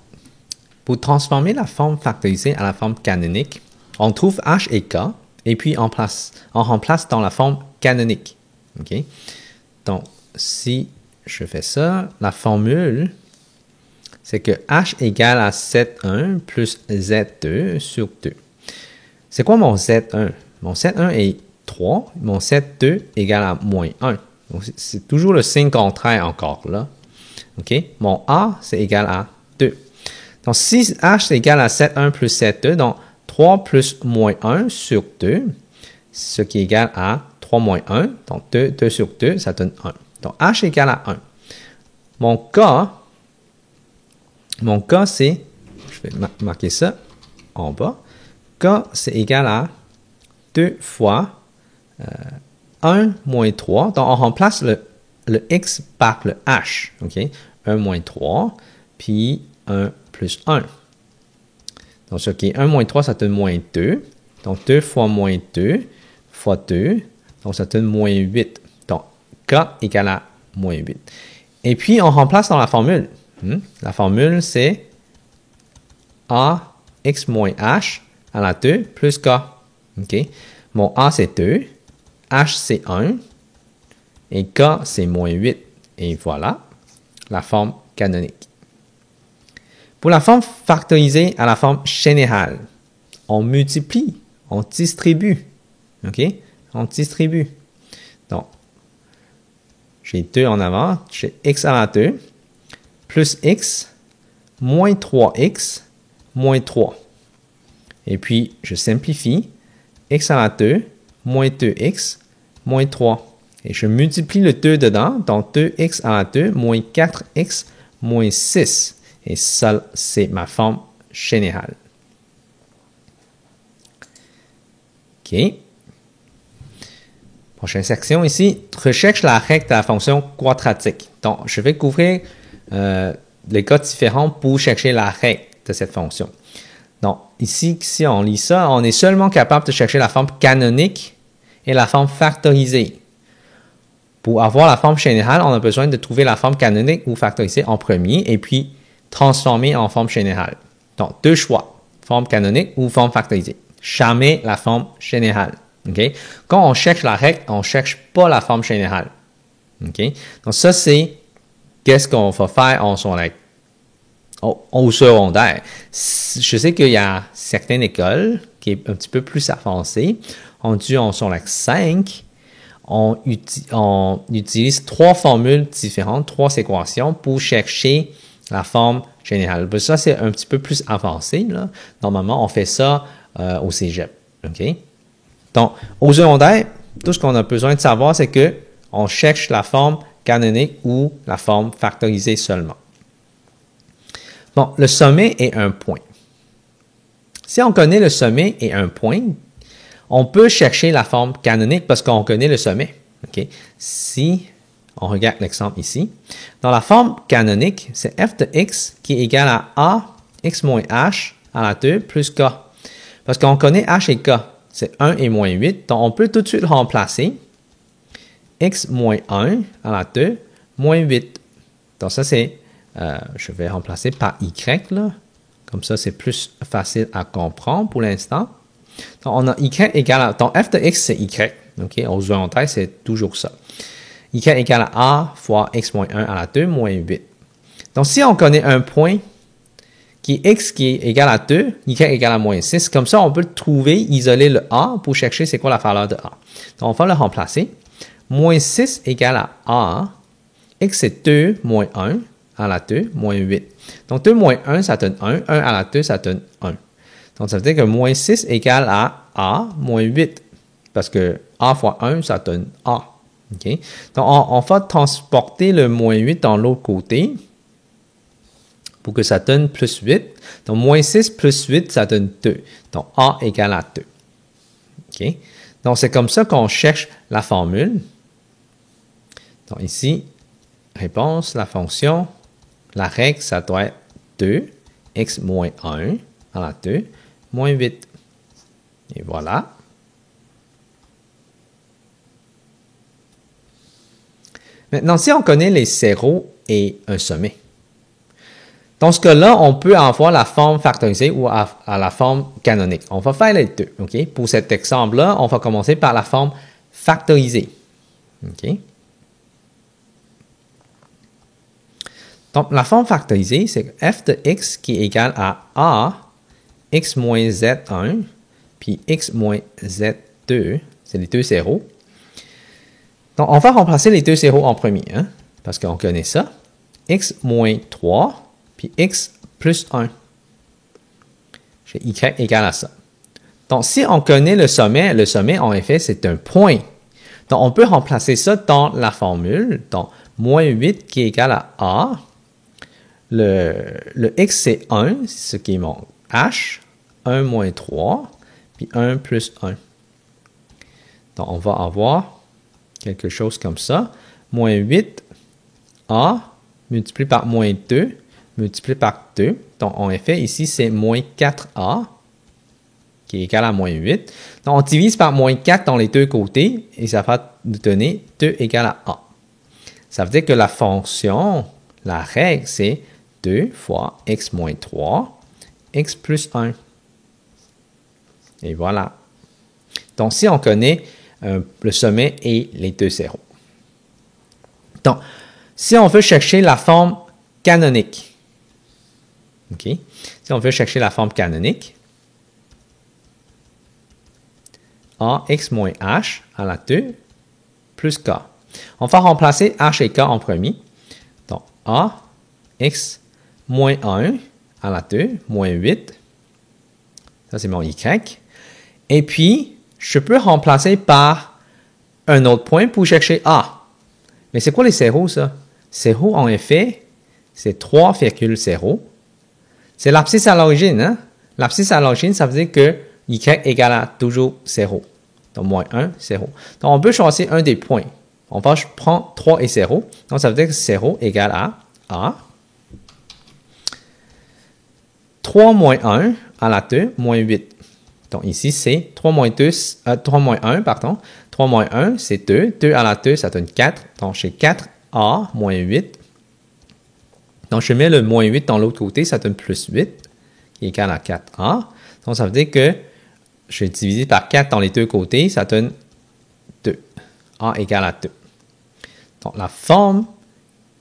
Pour transformer la forme factorisée à la forme canonique, on trouve h et k, et puis on remplace dans la forme canonique. Okay? Donc, si je fais ça, la formule, c'est que h égale à Z1 plus Z2 sur 2. C'est quoi mon Z1? Mon Z1 est 3, mon Z2 égale à moins 1. Donc, c'est toujours le signe contraire encore là. OK? Mon A, c'est égal à 2. Donc, si h est égal à Z1 plus Z2, donc 3 plus moins 1 sur 2, ce qui est égal à 3 moins 1, donc 2 sur 2, ça donne 1. Donc, h égale à 1. Mon K, c'est, je vais marquer ça en bas, K, c'est égal à 2 fois 1 moins 3. Donc, on remplace le X par le H. OK? 1 moins 3, puis 1 plus 1. Donc, ce qui est 1 moins 3, ça donne moins 2. Donc, 2 fois moins 2 fois 2. Donc, ça donne moins 8. Donc, K égale à moins 8. Et puis, on remplace dans la formule. La formule, c'est A x moins H à la 2 plus K. OK? Mon A, c'est 2. H, c'est 1. Et K, c'est moins 8. Et voilà la forme canonique. Pour la forme factorisée à la forme générale, on multiplie, on distribue. OK? On distribue. Donc, j'ai 2 en avant. J'ai x à la 2 plus x moins 3x moins 3. Et puis, je simplifie. X à la 2 moins 2x moins 3. Et je multiplie le 2 dedans. Donc, 2x à la 2 moins 4x moins 6. Et ça, c'est ma forme générale. OK. Prochaine section ici. Recherche la règle de la fonction quadratique. Donc, je vais couvrir les cas différents pour chercher la règle de cette fonction. Donc, ici, si on lit ça, on est seulement capable de chercher la forme canonique et la forme factorisée. Pour avoir la forme générale, on a besoin de trouver la forme canonique ou factorisée en premier et puis transformer en forme générale. Donc, deux choix, forme canonique ou forme factorisée. Jamais la forme générale. Okay? Quand on cherche la règle, on ne cherche pas la forme générale. Okay? Donc, ça, c'est qu'est-ce qu'on va faire en au secondaire. Je sais qu'il y a certaines écoles qui est un petit peu plus avancées. En secondaire 5, on utilise 3 formules différentes, 3 équations pour chercher la forme générale. Ça, c'est un petit peu plus avancé. Là. Normalement, on fait ça au cégep. Okay? Donc, au secondaire, tout ce qu'on a besoin de savoir, c'est que on cherche la forme canonique ou la forme factorisée seulement. Bon, le sommet est un point. Si on connaît le sommet et un point, on peut chercher la forme canonique parce qu'on connaît le sommet. Okay? Si on regarde l'exemple ici, dans la forme canonique, c'est f de x qui est égal à a x moins h à la 2 plus k. Parce qu'on connaît h et k, c'est 1 et moins 8, donc on peut tout de suite remplacer x moins 1 à la 2 moins 8. Donc ça c'est, je vais remplacer par y là. Comme ça, c'est plus facile à comprendre pour l'instant. Donc, on a y égale à... Donc, f de x, c'est y. OK? Aux secondaires, c'est toujours ça. Y égale à a fois x moins 1 à la 2 moins 8. Donc, si on connaît un point qui est x qui est égal à 2, y égale à moins 6, comme ça, on peut trouver, isoler le a pour chercher c'est quoi la valeur de a. Donc, on va le remplacer. Moins 6 égale à a. X, c'est 2 moins 1 à la 2 moins 8. Donc, 2 moins 1, ça donne 1. 1 à la 2, ça donne 1. Donc, ça veut dire que moins 6 égale à a moins 8. Parce que a fois 1, ça donne a. Okay? Donc, on va transporter le moins 8 dans l'autre côté pour que ça donne plus 8. Donc, moins 6 plus 8, ça donne 2. Donc, a égale à 2. Okay? Donc, c'est comme ça qu'on cherche la formule. Donc, ici, réponse, la fonction, la règle, ça doit être 2, x moins 1 à la 2, moins 8. Et voilà. Maintenant, si on connaît les zéros et un sommet, dans ce cas-là, on peut avoir la forme factorisée ou à la forme canonique. On va faire les deux. Okay? Pour cet exemple-là, on va commencer par la forme factorisée. Okay? Donc, la forme factorisée, c'est f de x qui est égal à a, x moins z1, puis x moins z2, c'est les deux zéros. Donc, on va remplacer les deux zéros en premier, hein, parce qu'on connaît ça. X moins 3, puis x plus 1. J'ai y égale à ça. Donc, si on connaît le sommet, en effet, c'est un point. Donc, on peut remplacer ça dans la formule. Donc, moins 8 qui est égal à a. Le x, c'est 1, ce qui est mon h. 1 moins 3, puis 1 plus 1. Donc, on va avoir quelque chose comme ça. Moins 8, a, multiplié par moins 2, multiplié par 2. Donc, en effet, ici, c'est moins 4a, qui est égal à moins 8. Donc, on divise par moins 4 dans les deux côtés, et ça va nous donner 2 égale à a. Ça veut dire que la fonction, la règle, c'est 2 fois x moins 3, x plus 1. Et voilà. Donc, si on connaît le sommet et les deux zéros. Donc, si on veut chercher la forme canonique, OK? Si on veut chercher la forme canonique, a x moins h à la 2 plus k. On va remplacer h et k en premier. Donc, a x moins 1 à la 2 moins 8. Ça, c'est mon y. Et puis, je peux remplacer par un autre point pour chercher a. Mais c'est quoi les zéros, ça? Zéro, en effet, c'est 3,0. C'est l'abscisse à l'origine, hein? L'abscisse à l'origine, ça veut dire que y égale à toujours 0. Donc, moins 1, 0. Donc, on peut choisir un des points. On va prendre 3 et 0. Donc, ça veut dire que 0 égale à a. 3 moins 1 à la 2, moins 8. Donc, ici, c'est 3 moins 1, pardon. 3 moins 1, c'est 2. 2 à la 2, ça donne 4. Donc, j'ai 4a moins 8. Donc, je mets le moins 8 dans l'autre côté, ça donne plus 8, qui est égal à 4a. Donc, ça veut dire que je vais diviser par 4 dans les deux côtés, ça donne 2. a égale à 2. Donc, la forme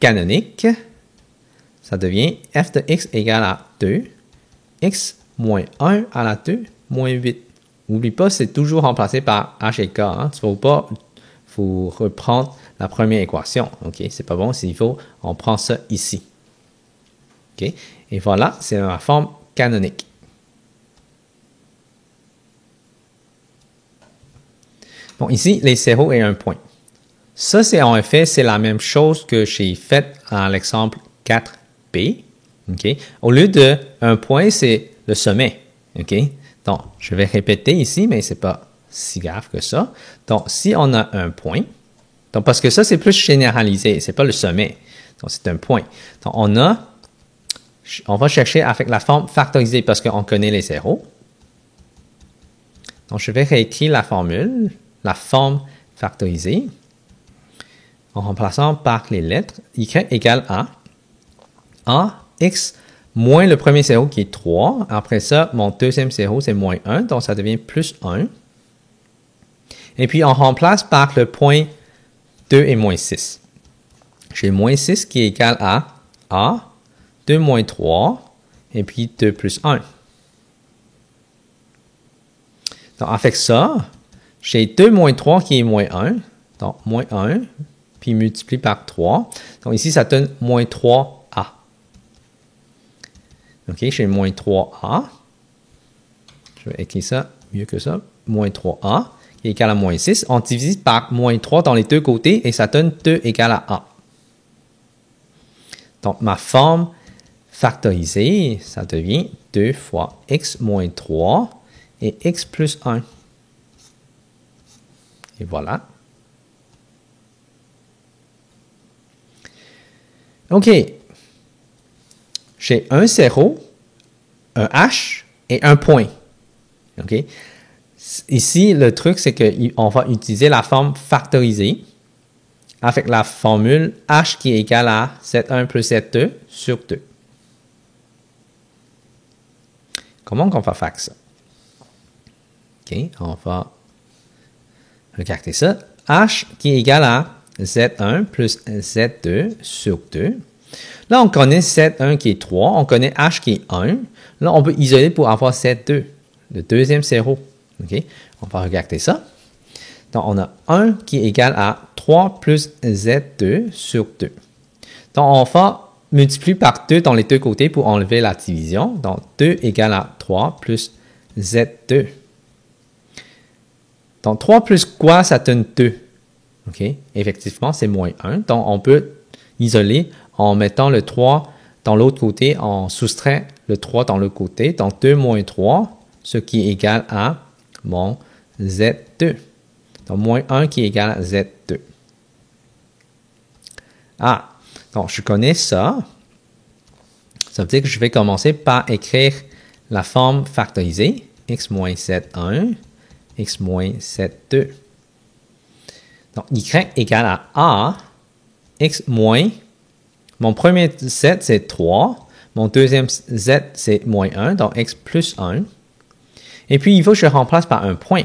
canonique, ça devient f de x égale à 2, x moins 1 à la 2, moins 8. N'oublie pas, c'est toujours remplacé par h et k. Hein? Il faut reprendre la première équation. OK? C'est pas bon, s'il faut, on prend ça ici. OK? Et voilà, c'est la forme canonique. Bon, ici, les zéros et un point. Ça, c'est en effet, c'est la même chose que j'ai fait à l'exemple 4b. OK? Au lieu de un point, c'est le sommet. OK? Donc, je vais répéter ici, mais c'est pas si grave que ça. Donc, si on a un point, donc parce que ça, c'est plus généralisé, c'est pas le sommet. Donc, c'est un point. Donc, on va chercher avec la forme factorisée parce qu'on connaît les zéros. Donc, je vais réécrire la formule, la forme factorisée, en remplaçant par les lettres y égale a, x moins le premier zéro qui est 3. Après ça, mon deuxième zéro, c'est moins 1, donc ça devient plus 1. Et puis, on remplace par le point 2 et moins 6. J'ai moins 6 qui est égal à a, 2 moins 3, et puis 2 plus 1. Donc, avec ça, j'ai 2 moins 3 qui est moins 1. Donc, moins 1, puis multiplié par 3. Donc, ici, ça donne moins 3a. OK, j'ai moins 3a. Je vais écrire ça mieux que ça. Moins 3a, qui est égal à moins 6. On divise par moins 3 dans les deux côtés et ça donne 2 égale à a. Donc, ma forme factorisée, ça devient 2 fois x moins 3 et x plus 1. Et voilà. OK. J'ai un zéro, un h et un point. OK? Ici, le truc, c'est qu'on va utiliser la forme factorisée avec la formule h qui est égale à Z1 plus Z2 sur 2. Comment on va faire ça? OK, on va regarder ça. H qui est égal à Z1 plus Z2 sur 2. Là, on connaît Z1 qui est 3, on connaît H qui est 1. Là, on peut isoler pour avoir Z2, le deuxième zéro. OK, on va regarder ça. Donc, on a 1 qui est égal à 3 plus Z2 sur 2. Donc, on va multiplier par 2 dans les deux côtés pour enlever la division. Donc, 2 égale à 3 plus Z2. Donc, 3 plus quoi, ça donne 2. OK? Effectivement, c'est moins 1. Donc, on peut isoler en mettant le 3 dans l'autre côté, on soustrait le 3 dans l'autre côté. Donc, 2 moins 3, ce qui est égal à mon Z2. Donc, moins 1 qui est égal à Z2. Ah, donc je connais ça. Ça veut dire que je vais commencer par écrire la forme factorisée. X moins Z1, X moins Z2. Donc, Y égale à A, X moins, mon premier Z c'est 3, mon deuxième Z c'est moins 1, donc X plus 1. Et puis, il faut que je remplace par un point.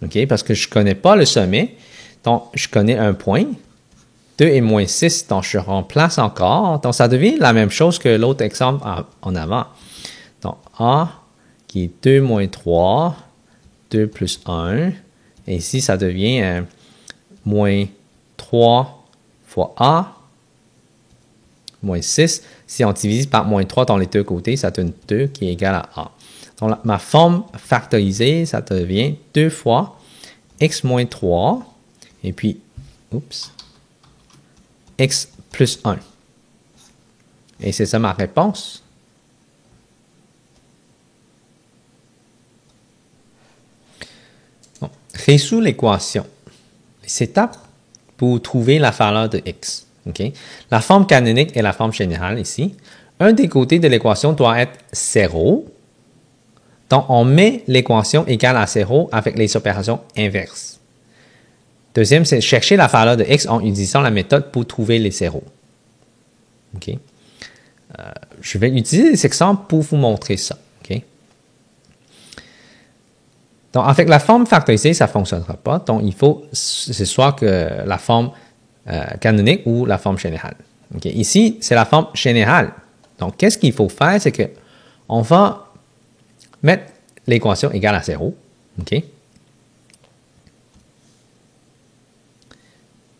OK? Parce que je ne connais pas le sommet, donc je connais un point. 2 et moins 6, donc je remplace encore. Donc, ça devient la même chose que l'autre exemple en avant. Donc, A qui est 2 moins 3, 2 plus 1. Et ici, ça devient moins 3 fois A, moins 6. Si on divise par moins 3 dans les deux côtés, ça donne 2 qui est égal à A. Donc, ma forme factorisée, ça devient 2 fois x moins 3, et puis, x plus 1. Et c'est ça ma réponse. Bon, résout l'équation. Les étapes pour trouver la valeur de x. Okay? La forme canonique et la forme générale ici. Un des côtés de l'équation doit être 0. Donc, on met l'équation égale à 0 avec les opérations inverses. Deuxième, c'est chercher la valeur de x en utilisant la méthode pour trouver les zéros. OK? Je vais utiliser des exemples pour vous montrer ça. OK? Donc, avec la forme factorisée, ça ne fonctionnera pas. Donc, il faut, c'est soit que la forme canonique ou la forme générale. Okay? Ici, c'est la forme générale. Donc, qu'est-ce qu'il faut faire? C'est qu'on va mettre l'équation égale à 0. OK?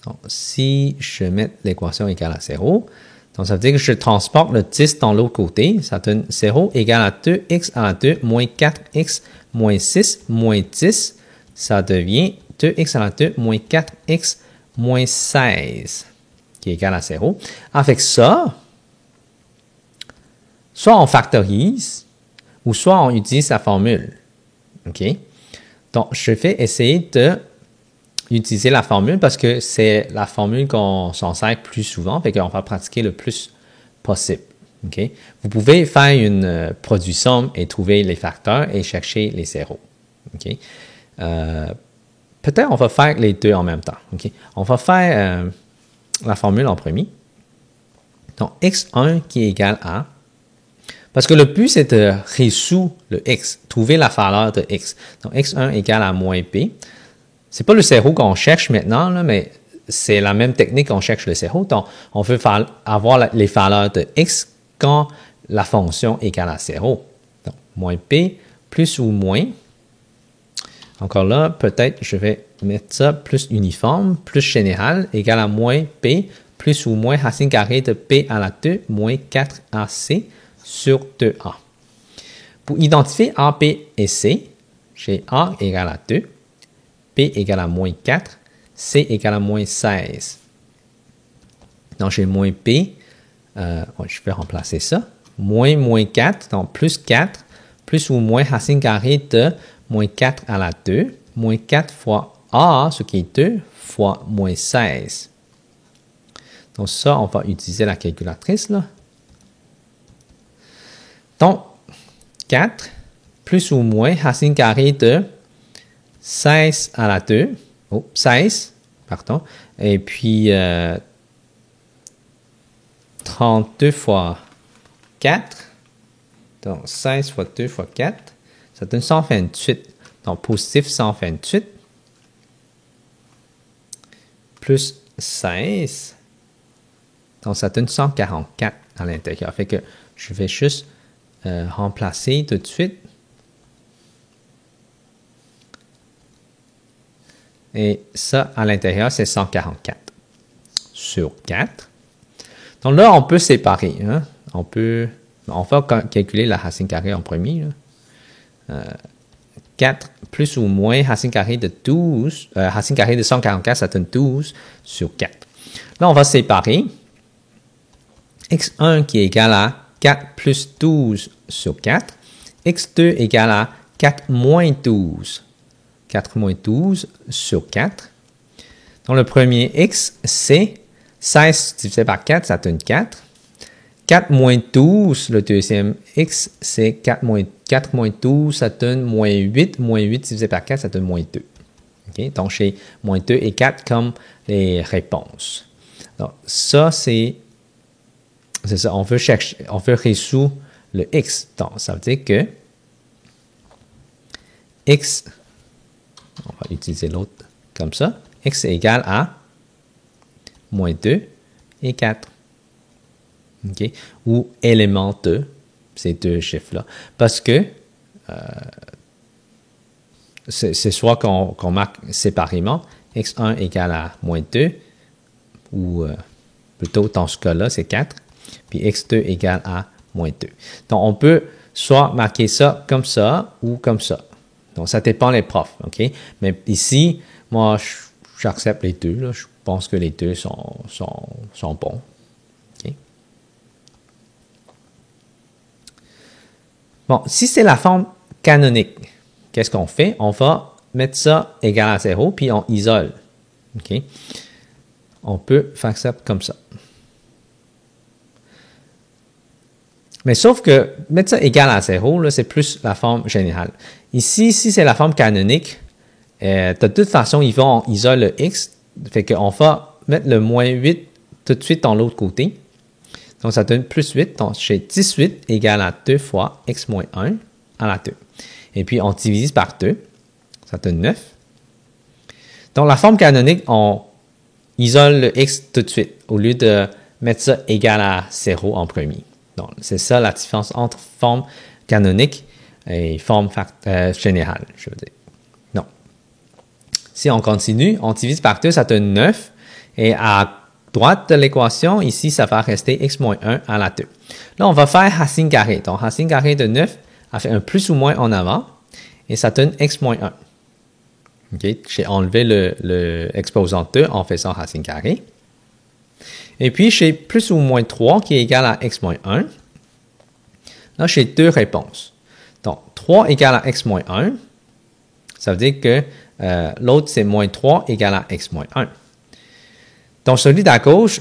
Donc, si je mets l'équation égale à 0, donc ça veut dire que je transporte le 10 dans l'autre côté. Ça donne 0 égale à 2x à la 2 moins 4x moins 6 moins 10. Ça devient 2x à la 2 moins 4x moins 16 qui est égal à 0. Avec ça, soit on factorise ou soit on utilise la formule. OK? Donc, je vais essayer d'utiliser la formule parce que c'est la formule qu'on s'en sert plus souvent, fait qu'on va pratiquer le plus possible. OK? Vous pouvez faire une produit somme et trouver les facteurs et chercher les zéros. OK? Peut-être on va faire les deux en même temps. OK? On va faire la formule en premier. Donc, x1 qui est égal à... Parce que le but, c'est de résoudre le x, trouver la valeur de x. Donc, x1 égale à moins b. C'est pas le zéro qu'on cherche maintenant, là, mais c'est la même technique qu'on cherche le zéro. Donc, on veut avoir les valeurs de x quand la fonction est égale à 0. Donc, moins b plus ou moins. Encore là, peut-être je vais mettre ça plus uniforme, plus général, égal à moins b plus ou moins racine carrée de b à la 2 moins 4ac sur 2a. Pour identifier a, b et c, j'ai a égale à 2, b égale à moins 4, c égale à moins 16. Donc, j'ai moins b, je vais remplacer ça, moins 4, donc plus 4, plus ou moins racine carrée de moins 4 à la 2, moins 4 fois a, ce qui est 2, fois moins 16. Donc, ça, on va utiliser la calculatrice, là. Donc, 4 plus ou moins racine carrée de 16 à la 2, 16, pardon, et puis 32 fois 4, donc 16 fois 2 fois 4, ça donne 128, donc positif 128, plus 16, donc ça donne 144 à l'intérieur, fait que je vais juste remplacer tout de suite. Et ça, à l'intérieur, c'est 144 sur 4. Donc là, on peut séparer. Hein? On va calculer la racine carrée en premier. 4 plus ou moins racine carrée de 12. Racine carrée de 144, ça donne 12 sur 4. Là, on va séparer. x1 qui est égal à 4 plus 12 sur 4. x2 égale à 4 moins 12. 4 moins 12 sur 4. Donc, le premier x, c'est 16 divisé par 4, ça donne 4. 4 moins 12, le deuxième x, c'est 4 moins 12, ça donne moins 8. Moins 8 divisé par 4, ça donne moins 2. Okay? Donc, j'ai moins 2 et 4 comme les réponses. Donc, ça, c'est ça, on veut résoudre le x. Donc, ça veut dire que x, on va utiliser l'autre comme ça, x est égal à moins 2 et 4. Okay? Ou élément 2, ces deux chiffres-là. Parce que c'est soit qu'on marque séparément, x1 égale à moins 2, ou plutôt dans ce cas-là, c'est 4. Puis x2 égale à moins 2. Donc, on peut soit marquer ça comme ça ou comme ça. Donc, ça dépend des profs, OK? Mais ici, moi, j'accepte les deux. Là. Je pense que les deux sont bons. Okay? Bon, si c'est la forme canonique, qu'est-ce qu'on fait? On va mettre ça égal à 0, puis on isole. OK? On peut faire ça comme ça. Mais sauf que mettre ça égal à 0, c'est plus la forme générale. Ici, si c'est la forme canonique, de toute façon, on isole le x, fait qu'on va mettre le moins 8 tout de suite dans l'autre côté. Donc, ça donne plus 8. Donc, j'ai 18 égale à 2 fois x moins 1 à la 2. Et puis, on divise par 2. Ça donne 9. Donc, la forme canonique, on isole le x tout de suite au lieu de mettre ça égal à 0 en premier. Donc, c'est ça la différence entre forme canonique et forme générale, je veux dire. Non. Si on continue, on divise par 2, ça donne 9. Et à droite de l'équation, ici, ça va rester x moins 1 à la 2. Là, on va faire racine carrée. Donc, racine carrée de 9 a fait un plus ou moins en avant. Et ça donne x moins 1. Okay? J'ai enlevé le exposant 2 en faisant racine carrée. Et puis, j'ai plus ou moins 3 qui est égal à x moins 1. Là, j'ai deux réponses. Donc, 3 égale à x moins 1. Ça veut dire que l'autre, c'est moins 3 égale à x moins 1. Donc, celui d'à gauche,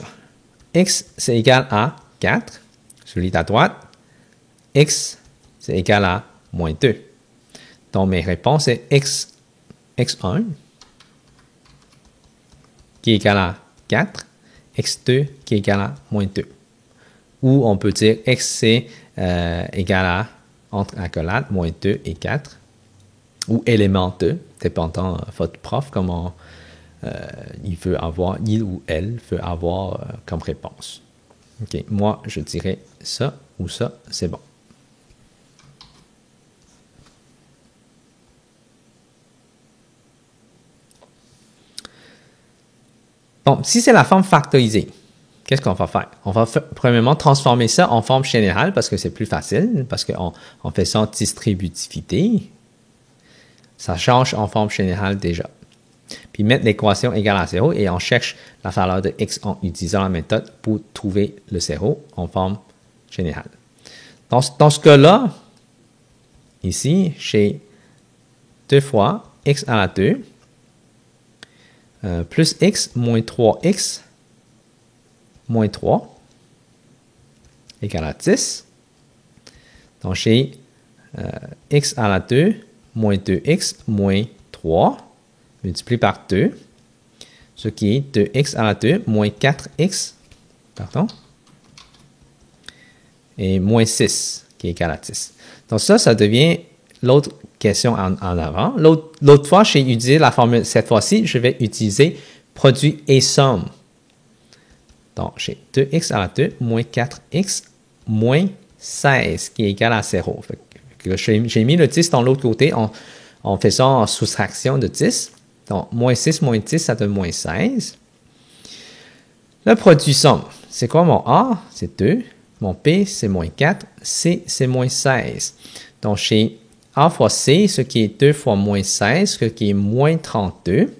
x, c'est égal à 4. Celui d'à droite, x, c'est égal à moins 2. Donc, mes réponses, c'est x1 qui est égal à 4, x2 qui est égal à moins 2. Ou on peut dire x, c'est égal à, entre accolades, moins 2 et 4. Ou élément 2, dépendant de votre prof, comment il ou elle veut avoir comme réponse. OK, moi, je dirais ça ou ça, c'est bon. Bon, si c'est la forme factorisée, qu'est-ce qu'on va faire? On va premièrement transformer ça en forme générale parce que c'est plus facile, parce qu'en faisant distributivité, ça change en forme générale déjà. Puis mettre l'équation égale à 0 et on cherche la valeur de x en utilisant la méthode pour trouver le 0 en forme générale. Dans ce cas-là, ici, j'ai 2 fois x à la 2 plus x moins 3x moins 3 égale à 10. Donc, j'ai x à la 2 moins 2x moins 3 multiplié par 2, ce qui est 2x à la 2 moins 4x, pardon, et moins 6 qui est égal à 10. Donc ça devient l'autre question en avant. L'autre fois, j'ai utilisé la formule, cette fois-ci, je vais utiliser produit et somme. Donc, j'ai 2x à la 2 moins 4x moins 16 qui est égal à 0. J'ai mis le 10 dans l'autre côté en faisant soustraction de 10. Donc, moins 6 moins 10, ça donne moins 16. Le produit somme, c'est quoi mon A? C'est 2. Mon P, c'est moins 4. C, c'est moins 16. Donc, j'ai A fois C, ce qui est 2 fois moins 16, ce qui est moins 32.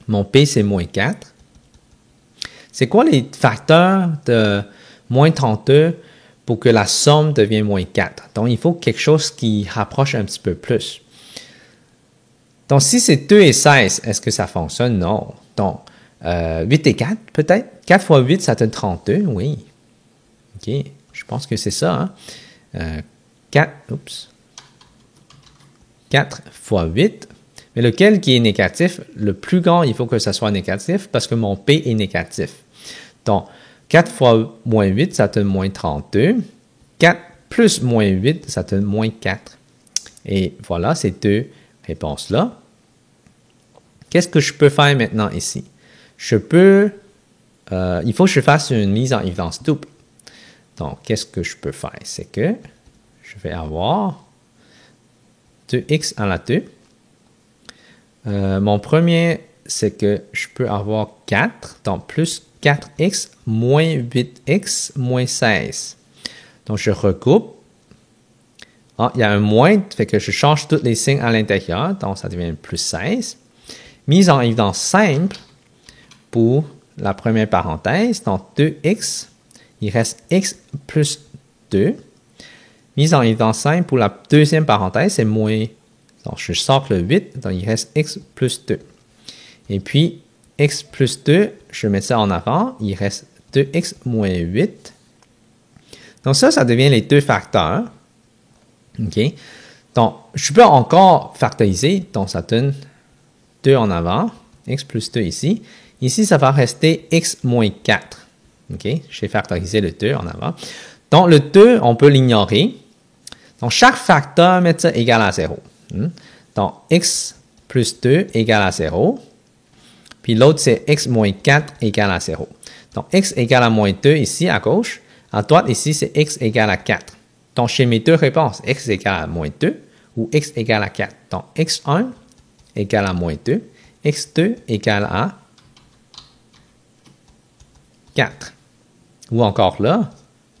Mon P, c'est moins 4. C'est quoi les facteurs de moins 32 pour que la somme devienne moins 4? Donc, il faut quelque chose qui rapproche un petit peu plus. Donc, si c'est 2 et 16, est-ce que ça fonctionne? Non. Donc, 8 et 4, peut-être? 4 fois 8, ça donne 32, oui. OK, je pense que c'est ça. Hein? 4 fois 8. Mais lequel qui est négatif? Le plus grand, il faut que ça soit négatif parce que mon P est négatif. Donc, 4 fois moins 8, ça donne moins 32. 4 plus moins 8, ça donne moins 4. Et voilà ces deux réponses-là. Qu'est-ce que je peux faire maintenant ici? Il faut que je fasse une mise en évidence double. Donc, qu'est-ce que je peux faire? C'est que je vais avoir 2x à la 2. Mon premier, c'est que je peux avoir 4, donc plus 4x moins 8x moins 16. Donc, je recoupe. Ah, il y a un moins, fait que je change tous les signes à l'intérieur, donc ça devient plus 16. Mise en évidence simple pour la première parenthèse, donc 2x, il reste x plus 2. Mise en évidence simple pour la deuxième parenthèse, c'est moins, donc je sors le 8, donc il reste x plus 2. Et puis, x plus 2, je mets ça en avant, il reste 2x moins 8. Donc ça devient les deux facteurs. OK? Donc, je peux encore factoriser, donc ça donne 2 en avant, x plus 2 ici. Ici, ça va rester x moins 4. OK? J'ai factorisé le 2 en avant. Donc, le 2, on peut l'ignorer. Donc, chaque facteur, mettre ça égal à 0. Donc, x plus 2 égale à 0. Puis l'autre, c'est x moins 4 égale à 0. Donc, x égale à moins 2 ici, à gauche. À droite, ici, c'est x égale à 4. Donc, j'ai mes deux réponses, x égale à moins 2 ou x égale à 4. Donc, x1 égale à moins 2, x2 égale à 4. Ou encore là,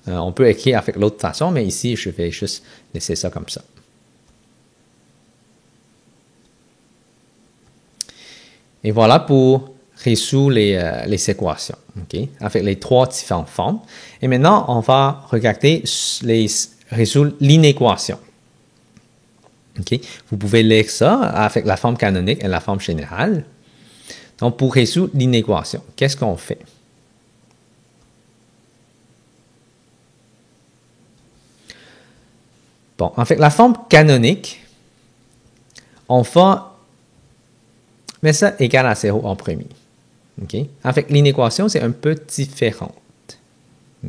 on peut écrire avec l'autre façon, mais ici, je vais juste laisser ça comme ça. Et voilà pour résoudre les équations, ok, avec les trois différentes formes. Et maintenant, on va regarder résoudre l'inéquation. Okay. Vous pouvez lire ça avec la forme canonique et la forme générale. Donc, pour résoudre l'inéquation, qu'est-ce qu'on fait? Bon, avec la forme canonique, on va mettre ça égal à 0 en premier. Okay. Avec l'inéquation, c'est un peu différent.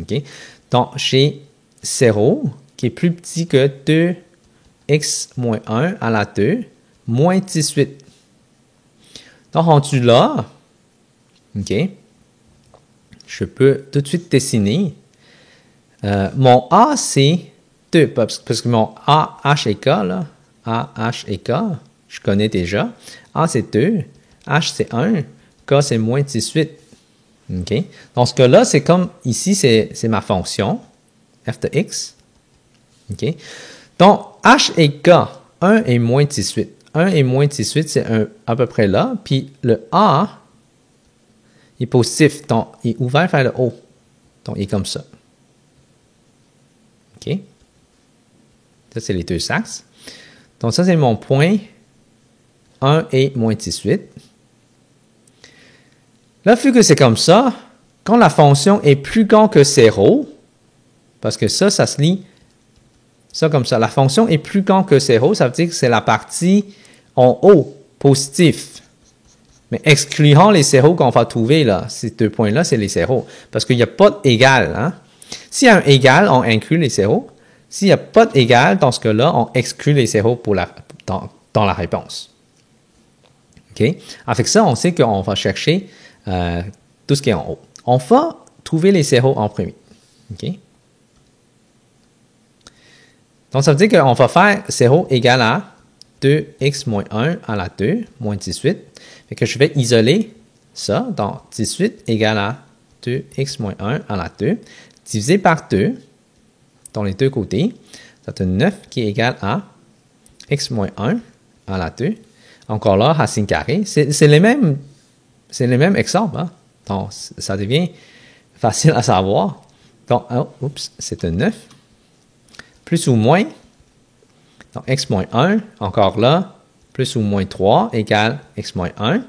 Okay. Donc, j'ai 0 qui est plus petit que 2x moins 1 à la 2 moins 18. Donc, rendu là, okay, je peux tout de suite dessiner. Mon A, c'est 2, parce que mon A, H et K, là, A, H et K, je connais déjà. A, c'est 2, H, c'est 1, K, c'est moins 18. Okay. Dans ce cas-là, c'est comme ici, c'est ma fonction, f de x. Okay. Donc, H et K, 1 et moins 18. 1 et moins 18, c'est à peu près là. Puis le A est positif, donc il est ouvert vers le haut. Donc, il est comme ça. OK? Ça, c'est les deux axes. Donc, ça, c'est mon point 1 et moins 18. Là, vu que c'est comme ça, quand la fonction est plus grande que 0, parce que ça se lit ça comme ça. La fonction est plus grande que 0, ça veut dire que c'est la partie en haut, positif. Mais excluant les zéros qu'on va trouver là, ces deux points-là, c'est les zéros. Parce qu'il n'y a pas d'égal. Hein? S'il y a un égal, on inclut les zéros. S'il n'y a pas d'égal, dans ce cas-là, on exclut les zéros dans la réponse. OK? Avec ça, on sait qu'on va chercher tout ce qui est en haut. On va trouver les zéros en premier. OK? Donc, ça veut dire qu'on va faire 0 égale à 2x moins 1 à la 2 moins 18. Fait que je vais isoler ça. Donc, 18 égale à 2x moins 1 à la 2 divisé par 2 dans les deux côtés. Ça donne 9 qui est égal à x moins 1 à la 2. Encore là, racine carrée. C'est les mêmes exemples. Hein? Donc, ça devient facile à savoir. Donc, c'est un 9. Plus ou moins, donc x moins 1, encore là, plus ou moins 3 égale x moins 1. Donc,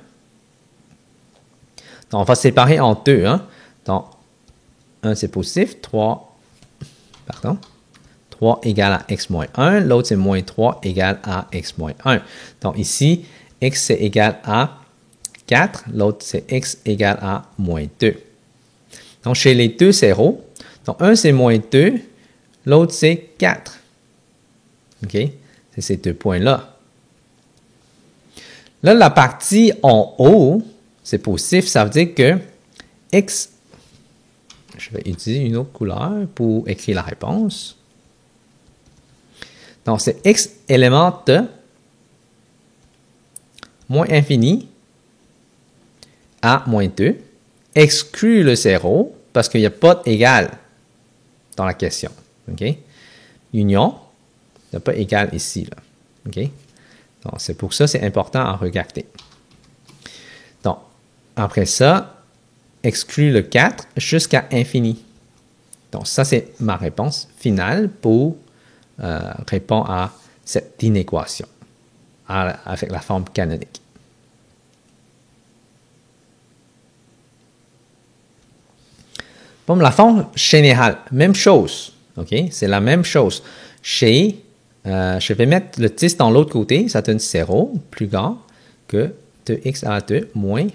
on va séparer en deux. Hein? Donc, 1 c'est positif, 3 égale à x moins 1, l'autre c'est moins 3 égale à x moins 1. Donc, ici, x c'est égal à 4, l'autre c'est x égale à moins 2. Donc, chez les deux zéros, donc 1 c'est moins 2, l'autre, c'est 4. OK? C'est ces deux points-là. Là, la partie en haut, c'est positif. Ça veut dire que x, je vais utiliser une autre couleur pour écrire la réponse. Donc, c'est x élément de moins infini à moins 2, exclut le 0 parce qu'il n'y a pas d'égal dans la question. OK? Union, il n'y a pas égal ici. Là. OK? Donc, c'est pour ça que c'est important à regarder. Donc, après ça, exclut le 4 jusqu'à infini. Donc, ça, c'est ma réponse finale pour répondre à cette inéquation avec la forme canonique. Bon, la forme générale, même chose. OK? C'est la même chose. Je vais mettre le 10 dans l'autre côté, ça donne 0, plus grand que 2x à la 2 moins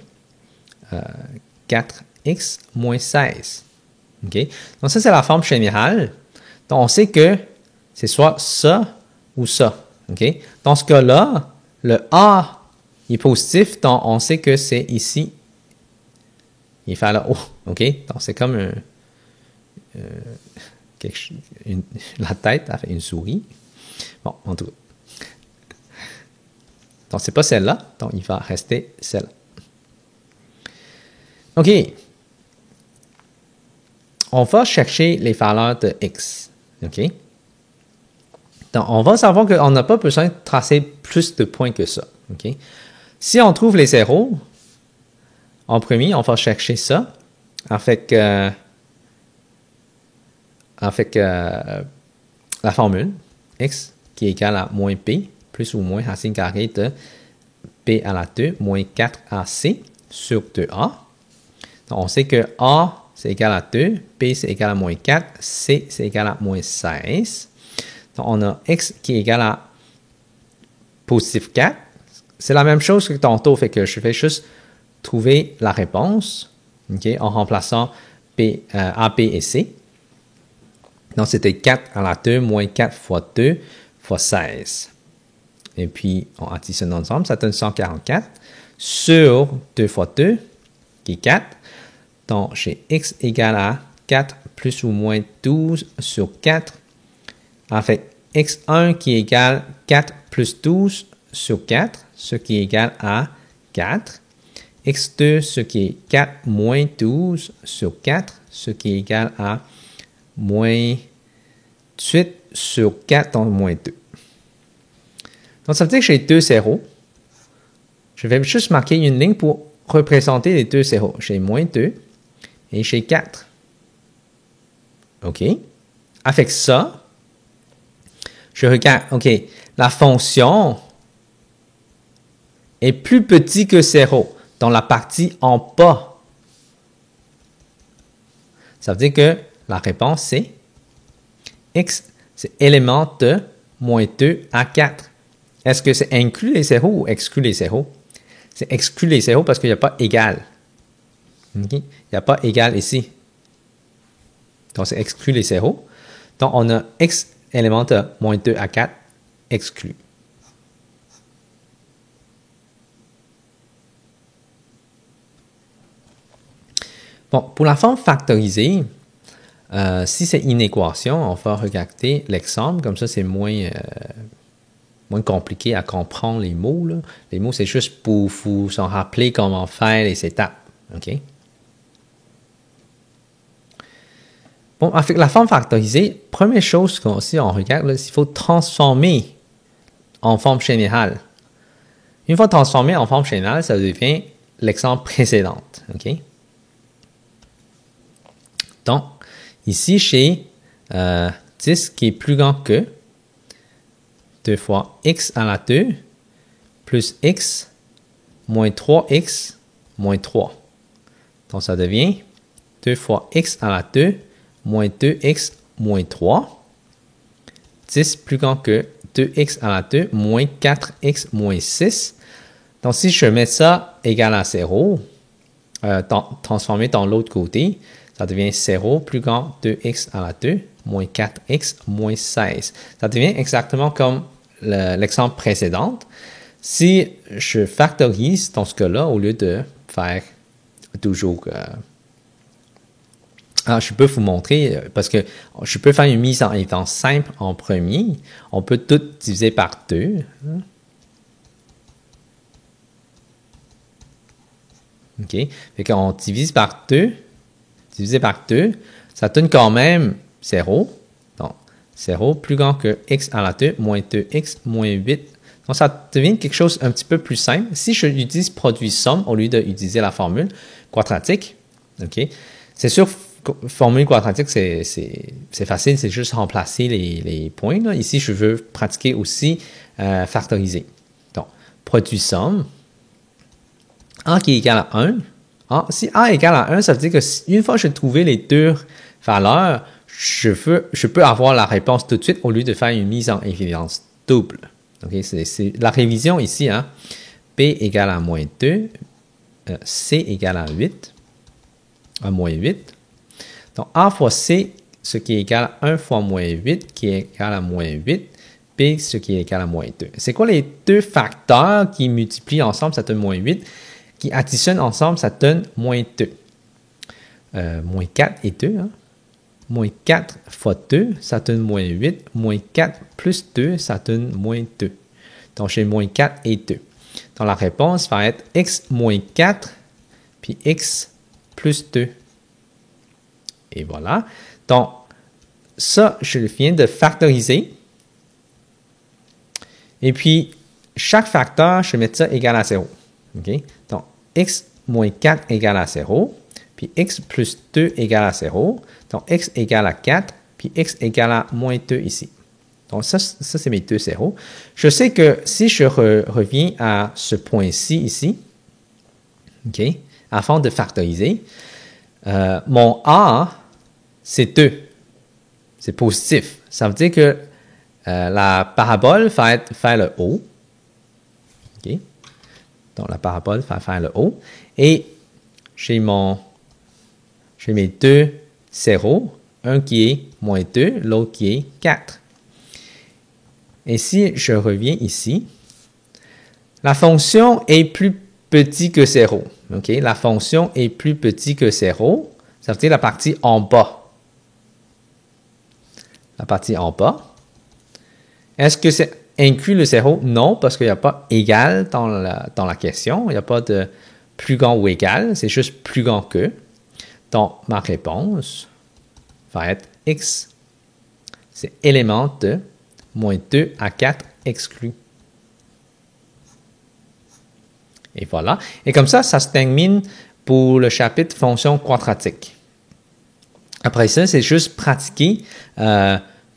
4x moins 16. OK? Donc, ça, c'est la forme générale. Donc, on sait que c'est soit ça ou ça. OK? Dans ce cas-là, le A est positif, donc on sait que c'est ici. Il est vers le haut. OK? Donc, c'est comme la tête avec une souris. Bon, en tout cas. Donc, c'est pas celle-là. Donc, il va rester celle-là. OK. On va chercher les valeurs de x. OK? Donc, on va savoir qu'on n'a pas besoin de tracer plus de points que ça. OK? Si on trouve les zéros, En premier, on va chercher ça avec la formule x qui est égale à moins p plus ou moins racine carrée de p à la 2 moins 4ac sur 2a. Donc, on sait que a c'est égal à 2, p c'est égal à moins 4, c c'est égal à moins 16. Donc, on a x qui est égal à positif 4. C'est la même chose que tantôt, fait que je vais juste trouver la réponse okay, en remplaçant a, p et c. Donc, c'était 4 à la 2 moins 4 fois 2 fois 16. Et puis, on additionne ensemble, ça donne 144 sur 2 fois 2, qui est 4. Donc, j'ai x égale à 4 plus ou moins 12 sur 4, avec x1 qui est égal à 4 plus 12 sur 4, ce qui est égal à 4. x2, ce qui est 4 moins 12 sur 4, ce qui est égal à moins 18 sur 4, donc moins 2. Donc, ça veut dire que j'ai deux zéros. Je vais juste marquer une ligne pour représenter les deux zéros. J'ai moins 2 et j'ai 4. OK? Avec ça, je regarde, OK, la fonction est plus petite que 0 dans la partie en bas. Ça veut dire que la réponse, c'est x, c'est élément de moins 2 à 4. Est-ce que c'est inclus les zéros ou exclut les zéros? C'est exclut les zéros parce qu'il n'y a pas égal. Okay? Il n'y a pas égal ici. Donc, c'est exclut les zéros. Donc, on a x élément de moins 2 à 4 exclu. Bon, pour la forme factorisée, si c'est une équation, on va regarder l'exemple. Comme ça, c'est moins compliqué à comprendre les mots. Là. Les mots, c'est juste pour vous s'en rappeler comment faire les étapes. OK? Bon, avec la forme factorisée, première chose qu'on regarde, il faut transformer en forme générale. Une fois transformé en forme générale, ça devient l'exemple précédent. OK? Donc, ici, j'ai 10 qui est plus grand que 2 fois x à la 2 plus x moins 3x moins 3. Donc, ça devient 2 fois x à la 2 moins 2x moins 3. 10 plus grand que 2x à la 2 moins 4x moins 6. Donc, si je mets ça égal à 0, transformé dans l'autre côté, ça devient 0 plus grand 2x à la 2 moins 4x moins 16. Ça devient exactement comme l'exemple précédent. Si je factorise dans ce cas-là, au lieu de faire toujours... je peux vous montrer, parce que je peux faire une mise en évidence simple en premier. On peut tout diviser par 2. OK. Fait qu'on divise par 2. Divisé par 2, ça donne quand même 0. Donc, 0 plus grand que x à la 2 moins 2x moins 8. Donc, ça devient quelque chose un petit peu plus simple. Si je utilise produit somme au lieu d'utiliser la formule quadratique, OK, c'est sûr, formule quadratique, c'est facile, c'est juste remplacer les points. Là. Ici, je veux pratiquer aussi factoriser. Donc, produit somme, a qui est égal à 1. Si a égale à 1, ça veut dire que une fois que j'ai trouvé les deux valeurs, je peux avoir la réponse tout de suite au lieu de faire une mise en évidence double. Okay? C'est la révision ici. Hein? P égale à moins 2, C égale à 8, à moins 8. Donc, A fois C, ce qui est égal à 1 fois moins 8, qui est égal à moins 8. P, ce qui est égal à moins 2. C'est quoi les deux facteurs qui multiplient ensemble, ça donne moins 8? Qui additionnent ensemble, ça donne moins 2. Moins 4 et 2. Hein? Moins 4 fois 2, ça donne moins 8. Moins 4 plus 2, ça donne moins 2. Donc, j'ai moins 4 et 2. Donc, la réponse va être x moins 4, puis x plus 2. Et voilà. Donc, ça, je viens de factoriser. Et puis, chaque facteur, je vais mettre ça égal à 0. Okay? Donc, x moins 4 égale à 0, puis x plus 2 égale à 0. Donc, x égale à 4, puis x égale à moins 2 ici. Donc, ça c'est mes deux zéros. Je sais que si je reviens à ce point-ci, ici, OK, afin de factoriser, mon a, c'est 2. C'est positif. Ça veut dire que la parabole va faire le haut. OK? Donc, la parabole va faire le haut. Et j'ai mes deux zéros, un qui est moins 2, l'autre qui est 4. Et si je reviens ici, la fonction est plus petite que 0. OK? La fonction est plus petite que 0. Ça veut dire la partie en bas. La partie en bas. Est-ce que c'est inclus le 0? Non, parce qu'il n'y a pas égal dans la question. Il n'y a pas de plus grand ou égal. C'est juste plus grand que. Donc, ma réponse va être x. C'est élément de moins 2 à 4 exclu. Et voilà. Et comme ça se termine pour le chapitre fonction quadratique. Après ça, c'est juste pratiquer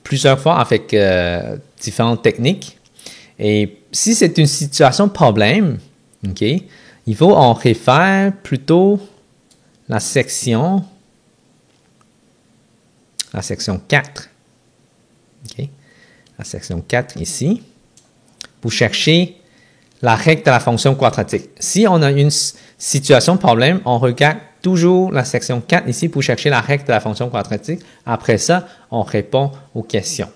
plusieurs fois avec différentes techniques. Et si c'est une situation problème, OK, il faut en refaire plutôt la section 4. OK? La section 4 ici, pour chercher la règle de la fonction quadratique. Si on a une situation problème, on regarde toujours la section 4 ici pour chercher la règle de la fonction quadratique. Après ça, on répond aux questions.